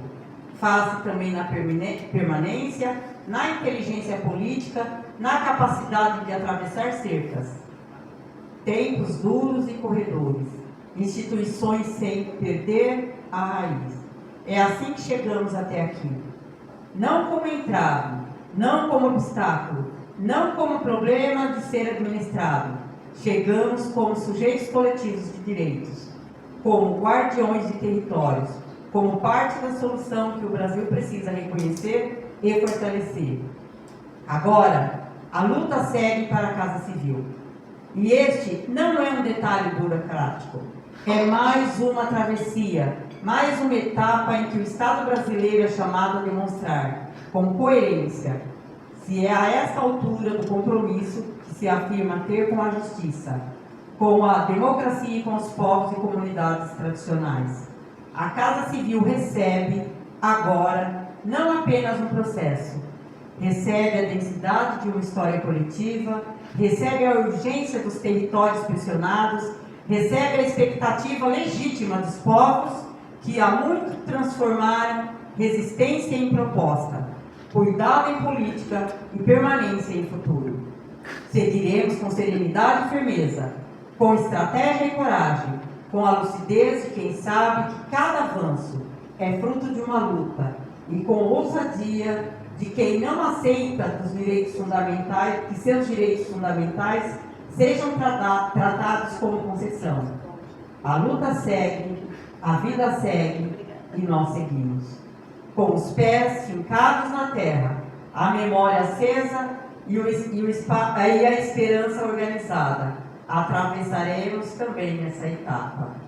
faz-se também na permanência, na inteligência política, na capacidade de atravessar cercas, tempos duros e corredores, instituições sem perder a raiz. É assim que chegamos até aqui. Não como entrave, não como obstáculo, não como problema de ser administrado. Chegamos como sujeitos coletivos de direitos, como guardiões de territórios, como parte da solução que o Brasil precisa reconhecer e fortalecer. Agora, a luta segue para a Casa Civil. E este não é um detalhe burocrático, é mais uma travessia, mais uma etapa em que o Estado brasileiro é chamado a demonstrar, com coerência, se é a esta altura do compromisso que se afirma ter com a justiça, com a democracia e com os povos e comunidades tradicionais. A Casa Civil recebe, agora, não apenas um processo, recebe a densidade de uma história coletiva, recebe a urgência dos territórios pressionados, recebe a expectativa legítima dos povos que há muito transformaram resistência em proposta, cuidado em política e permanência em futuro. Seguiremos com serenidade e firmeza, com estratégia e coragem, com a lucidez de quem sabe que cada avanço é fruto de uma luta e com ousadia de quem não aceita dos direitos fundamentais, que seus direitos fundamentais sejam tratados como concessão. A luta segue, a vida segue e nós seguimos. Com os pés fincados na terra, a memória acesa e a esperança organizada, atravessaremos também essa etapa.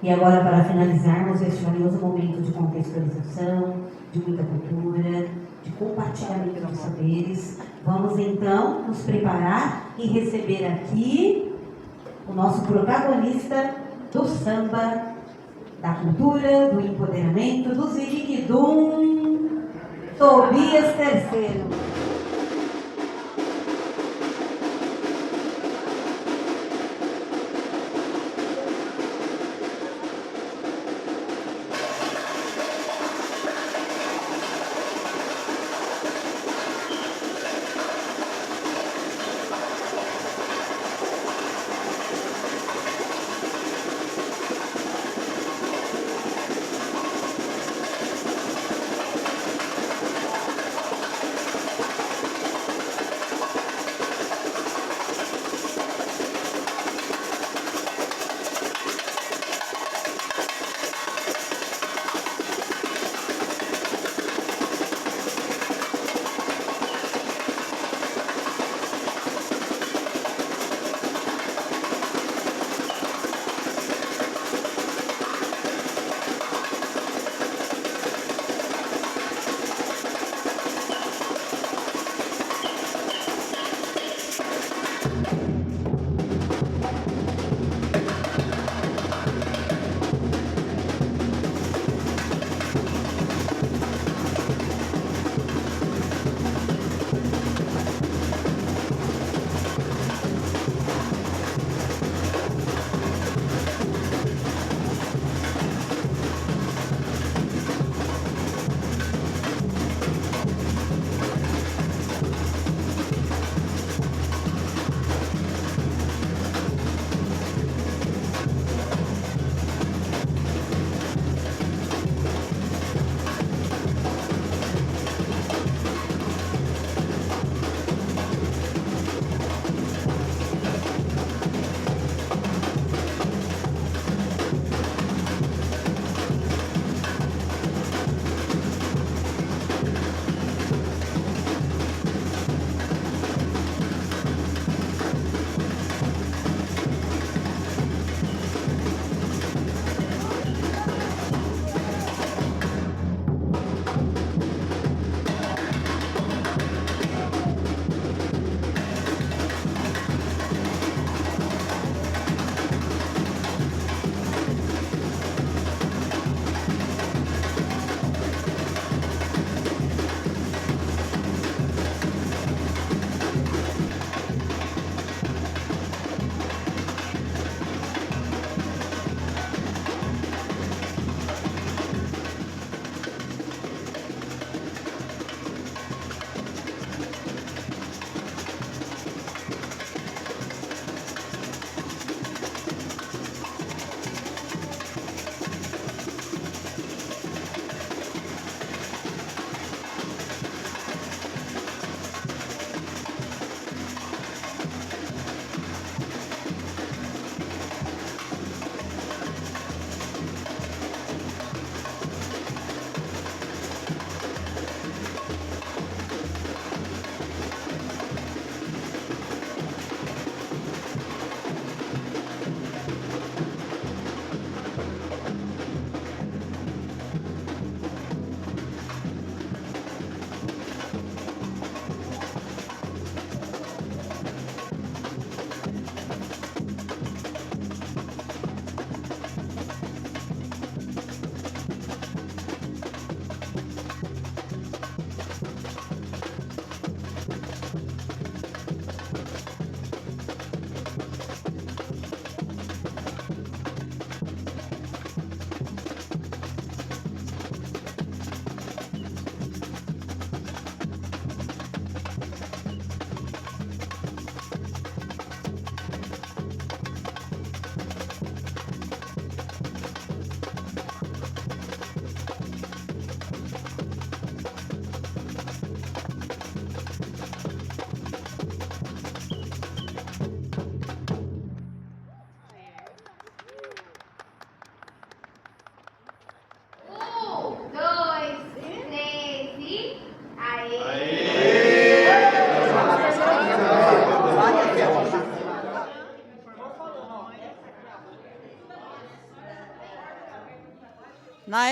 E agora, para finalizarmos este valioso momento de contextualização, de muita cultura, de compartilhamento de saberes, vamos então nos preparar e receber aqui o nosso protagonista do samba, da cultura, do empoderamento, do Ziriguidum, Tobias III.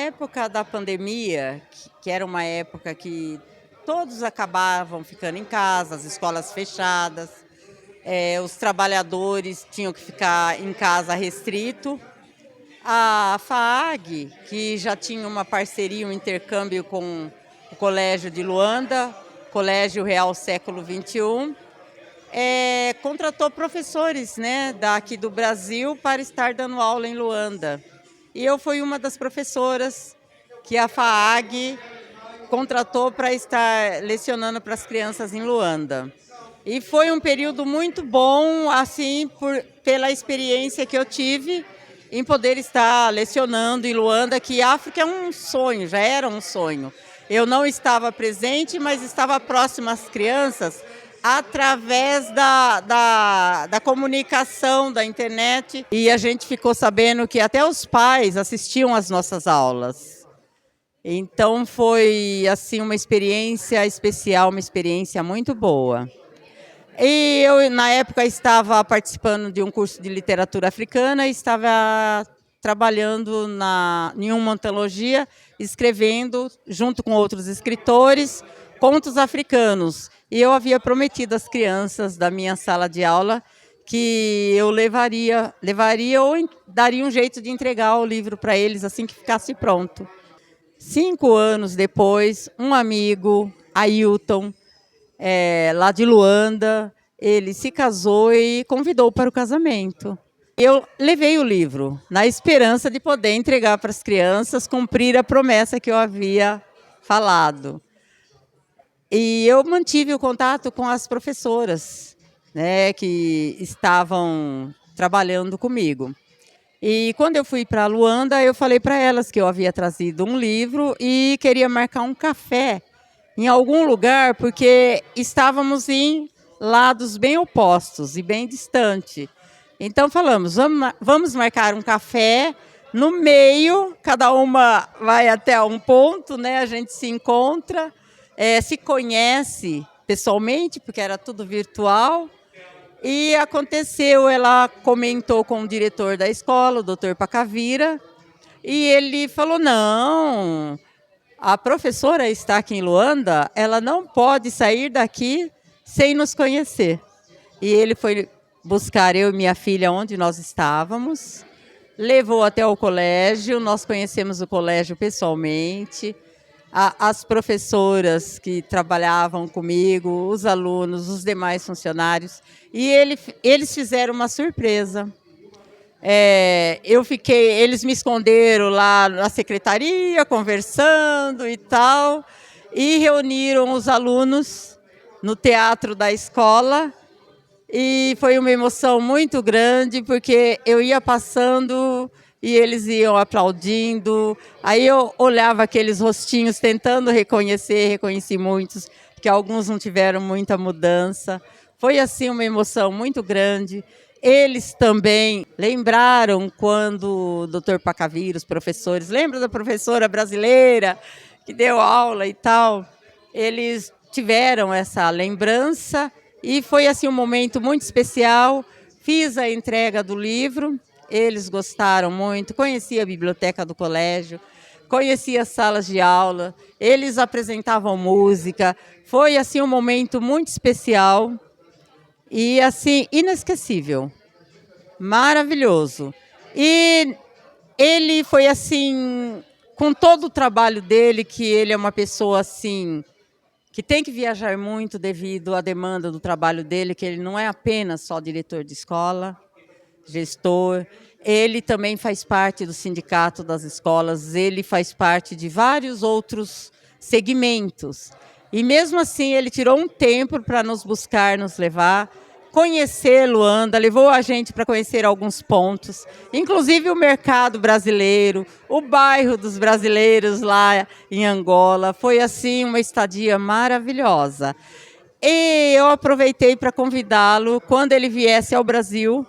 época da pandemia, que era uma época que todos acabavam ficando em casa, as escolas fechadas, os trabalhadores tinham que ficar em casa restrito, a FAAG, que já tinha uma parceria, um intercâmbio com o Colégio de Luanda, Colégio Real Século XXI, contratou professores, né, daqui do Brasil para estar dando aula em Luanda. E eu fui uma das professoras que a FAAG contratou para estar lecionando para as crianças em Luanda. E foi um período muito bom, assim, pela experiência que eu tive em poder estar lecionando em Luanda, que África é um sonho, já era um sonho. Eu não estava presente, mas estava próxima às crianças através da comunicação, da internet. E a gente ficou sabendo que até os pais assistiam às nossas aulas. Então foi assim uma experiência especial, uma experiência muito boa. E eu, na época, estava participando de um curso de literatura africana e estava trabalhando em uma antologia, escrevendo, junto com outros escritores, contos africanos. E eu havia prometido às crianças da minha sala de aula que eu levaria ou daria um jeito de entregar o livro para eles assim que ficasse pronto. 5 anos depois, um amigo, Ailton, lá de Luanda, ele se casou e convidou para o casamento. Eu levei o livro na esperança de poder entregar para as crianças, cumprir a promessa que eu havia falado. E eu mantive o contato com as professoras, né, que estavam trabalhando comigo. E quando eu fui para Luanda, eu falei para elas que eu havia trazido um livro e queria marcar um café em algum lugar, porque estávamos em lados bem opostos e bem distantes. Então falamos, vamos marcar um café no meio, cada uma vai até um ponto, né? A gente se encontra, se conhece pessoalmente, porque era tudo virtual. E aconteceu, ela comentou com o diretor da escola, o Dr. Pacavira, e ele falou, não, a professora está aqui em Luanda, ela não pode sair daqui sem nos conhecer. E ele foi buscar eu e minha filha onde nós estávamos, levou até o colégio, nós conhecemos o colégio pessoalmente, as professoras que trabalhavam comigo, os alunos, os demais funcionários, e eles fizeram uma surpresa. Eles me esconderam lá na secretaria, conversando e tal, e reuniram os alunos no teatro da escola, e foi uma emoção muito grande, porque eu ia passando e eles iam aplaudindo, aí eu olhava aqueles rostinhos tentando reconheci muitos, porque alguns não tiveram muita mudança. Foi assim uma emoção muito grande. Eles também lembraram quando o Dr. Pacavira, os professores, lembra da professora brasileira que deu aula e tal? Eles tiveram essa lembrança e foi assim um momento muito especial. Fiz a entrega do livro, eles gostaram muito, conheci a biblioteca do colégio, conheci as salas de aula, eles apresentavam música. Foi assim um momento muito especial. E assim, inesquecível, maravilhoso. E ele foi assim, com todo o trabalho dele, que ele é uma pessoa assim, que tem que viajar muito devido à demanda do trabalho dele, que ele não é apenas só diretor de escola, gestor, ele também faz parte do sindicato das escolas, ele faz parte de vários outros segmentos. E mesmo assim, ele tirou um tempo para nos buscar, nos levar, conhecer Luanda, levou a gente para conhecer alguns pontos, inclusive o mercado brasileiro, o bairro dos brasileiros lá em Angola. Foi assim uma estadia maravilhosa. E eu aproveitei para convidá-lo, quando ele viesse ao Brasil,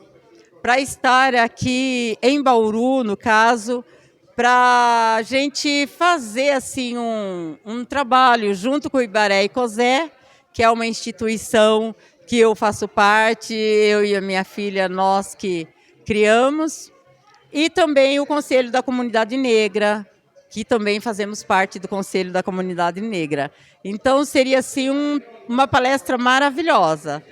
para estar aqui em Bauru, no caso, para a gente fazer assim, um trabalho junto com o Ibaré e Cosé, que é uma instituição que eu faço parte, eu e a minha filha, nós que criamos, e também o Conselho da Comunidade Negra, que também fazemos parte do Conselho da Comunidade Negra. Então, seria assim uma palestra maravilhosa.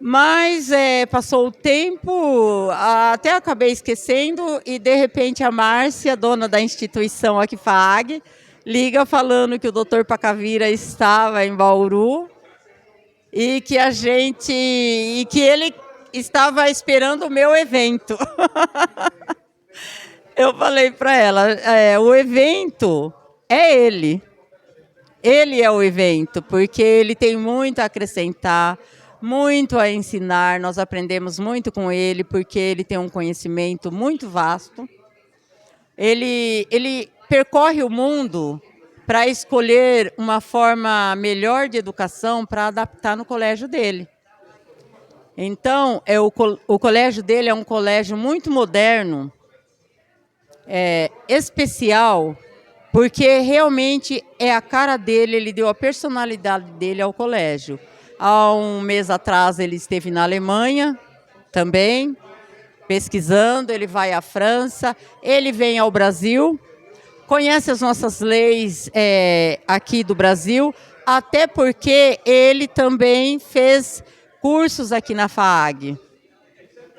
Mas passou o tempo, até acabei esquecendo, e de repente a Márcia, dona da instituição aqui, FAAG, liga falando que o Dr. Pacavira estava em Bauru e que ele estava esperando o meu evento. Eu falei para ela, o evento é ele. Ele é o evento, porque ele tem muito a acrescentar, muito a ensinar. Nós aprendemos muito com ele, porque ele tem um conhecimento muito vasto. Ele percorre o mundo para escolher uma forma melhor de educação para adaptar no colégio dele. Então, o colégio dele é um colégio muito moderno, especial, porque realmente é a cara dele, ele deu a personalidade dele ao colégio. Há um mês atrás ele esteve na Alemanha também, pesquisando, ele vai à França, ele vem ao Brasil, conhece as nossas leis aqui do Brasil, até porque ele também fez cursos aqui na FAAG.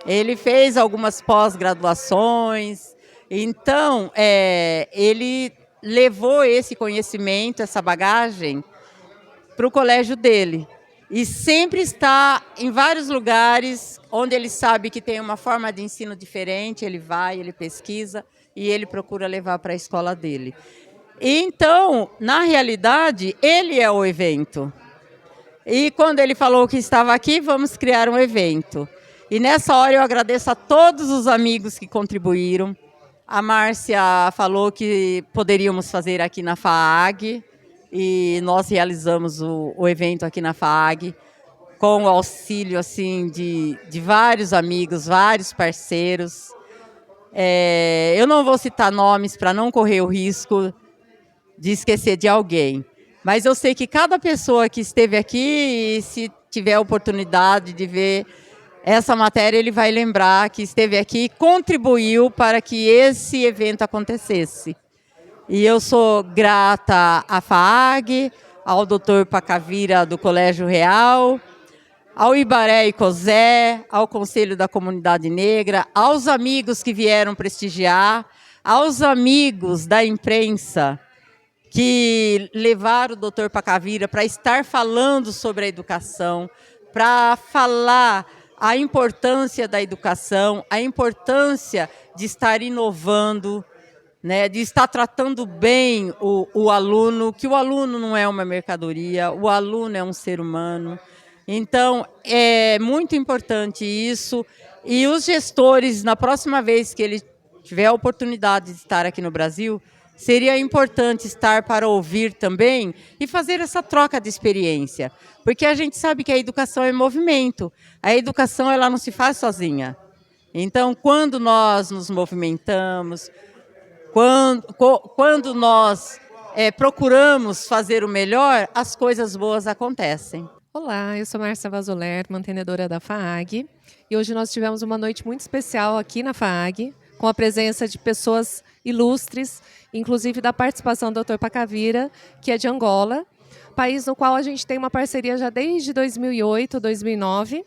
Ele fez algumas pós-graduações, então ele levou esse conhecimento, essa bagagem, para o colégio dele. E sempre está em vários lugares onde ele sabe que tem uma forma de ensino diferente, ele vai, ele pesquisa e ele procura levar para a escola dele. E então, na realidade, ele é o evento. E quando ele falou que estava aqui, vamos criar um evento. E nessa hora eu agradeço a todos os amigos que contribuíram. A Márcia falou que poderíamos fazer aqui na FAAG, e nós realizamos o evento aqui na FAAG, com o auxílio assim, de vários amigos, vários parceiros. Eu não vou citar nomes para não correr o risco de esquecer de alguém, mas eu sei que cada pessoa que esteve aqui, e se tiver a oportunidade de ver essa matéria, ele vai lembrar que esteve aqui e contribuiu para que esse evento acontecesse. E eu sou grata à FAAG, ao Dr. Pacavira do Colégio Real, ao Ibaré e Cosé, ao Conselho da Comunidade Negra, aos amigos que vieram prestigiar, aos amigos da imprensa que levaram o Dr. Pacavira para estar falando sobre a educação, para falar a importância da educação, a importância de estar inovando, né, de estar tratando bem o aluno, que o aluno não é uma mercadoria, o aluno é um ser humano. Então, é muito importante isso. E os gestores, na próxima vez que ele tiver a oportunidade de estar aqui no Brasil, seria importante estar para ouvir também e fazer essa troca de experiência. Porque a gente sabe que a educação é movimento. A educação ela não se faz sozinha. Então, quando nós nos movimentamos, quando nós procuramos fazer o melhor, as coisas boas acontecem. Olá, eu sou Márcia Vazoler, mantenedora da FAAG, e hoje nós tivemos uma noite muito especial aqui na FAAG, com a presença de pessoas ilustres, inclusive da participação do Dr. Pacavira, que é de Angola, país no qual a gente tem uma parceria já desde 2008, 2009,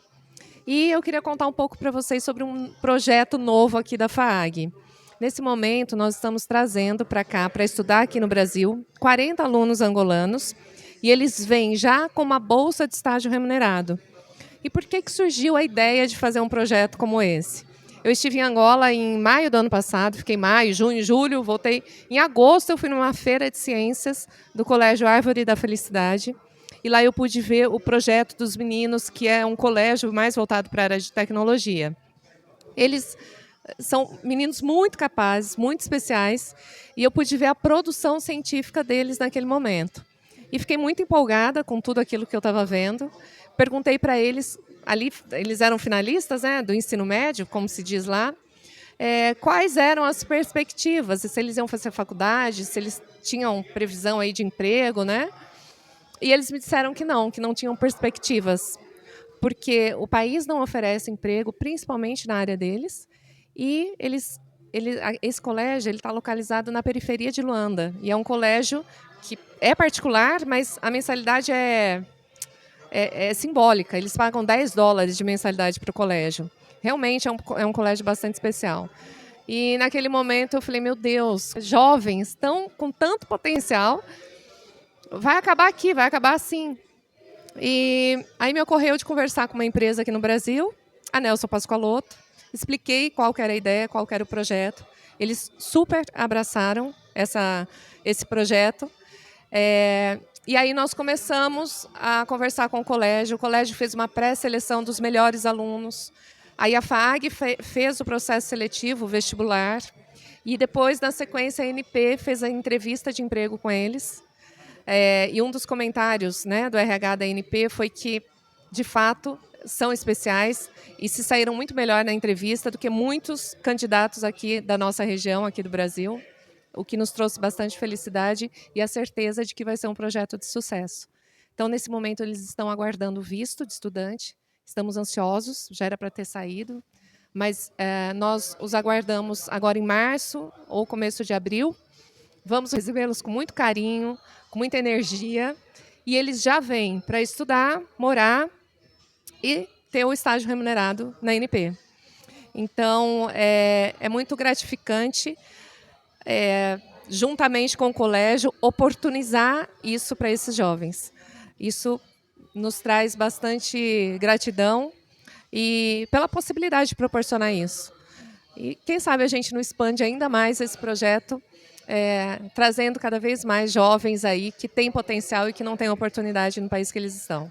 e eu queria contar um pouco para vocês sobre um projeto novo aqui da FAAG. Nesse momento, nós estamos trazendo para cá, para estudar aqui no Brasil, 40 alunos angolanos, e eles vêm já com uma bolsa de estágio remunerado. E por que surgiu a ideia de fazer um projeto como esse? Eu estive em Angola em maio do ano passado, fiquei maio, junho, julho, voltei. Em agosto eu fui numa feira de ciências do Colégio Árvore da Felicidade, e lá eu pude ver o projeto dos meninos, que é um colégio mais voltado para a área de tecnologia. Eles são meninos muito capazes, muito especiais, e eu pude ver a produção científica deles naquele momento. E fiquei muito empolgada com tudo aquilo que eu estava vendo. Perguntei para eles, ali eles eram finalistas, né, do ensino médio, como se diz lá, quais eram as perspectivas, se eles iam fazer faculdade, se eles tinham previsão aí de emprego, né? E eles me disseram que não tinham perspectivas, porque o país não oferece emprego, principalmente na área deles, e eles esse colégio está localizado na periferia de Luanda. E é um colégio que é particular, mas a mensalidade é simbólica. Eles pagam $10 de mensalidade para o colégio. Realmente é um colégio bastante especial. E naquele momento eu falei, meu Deus, jovens estão com tanto potencial, vai acabar aqui, vai acabar assim. E aí me ocorreu de conversar com uma empresa aqui no Brasil, a Nelson Pascoaloto, expliquei qual que era a ideia, qual que era o projeto. Eles super abraçaram esse projeto. E aí nós começamos a conversar com o colégio fez uma pré-seleção dos melhores alunos. Aí a FAAG fez o processo seletivo, o vestibular, e depois, na sequência, a ANP fez a entrevista de emprego com eles. E um dos comentários, né, do RH da ANP foi que, de fato, são especiais e se saíram muito melhor na entrevista do que muitos candidatos aqui da nossa região, aqui do Brasil, o que nos trouxe bastante felicidade e a certeza de que vai ser um projeto de sucesso. Então, nesse momento, eles estão aguardando o visto de estudante. Estamos ansiosos, já era para ter saído, mas nós os aguardamos agora em março ou começo de abril. Vamos recebê-los com muito carinho, com muita energia, e eles já vêm para estudar, morar e ter o estágio remunerado na ANP. Então, é muito gratificante, juntamente com o colégio, oportunizar isso para esses jovens. Isso nos traz bastante gratidão e pela possibilidade de proporcionar isso. E quem sabe a gente não expande ainda mais esse projeto, trazendo cada vez mais jovens aí que têm potencial e que não têm oportunidade no país que eles estão.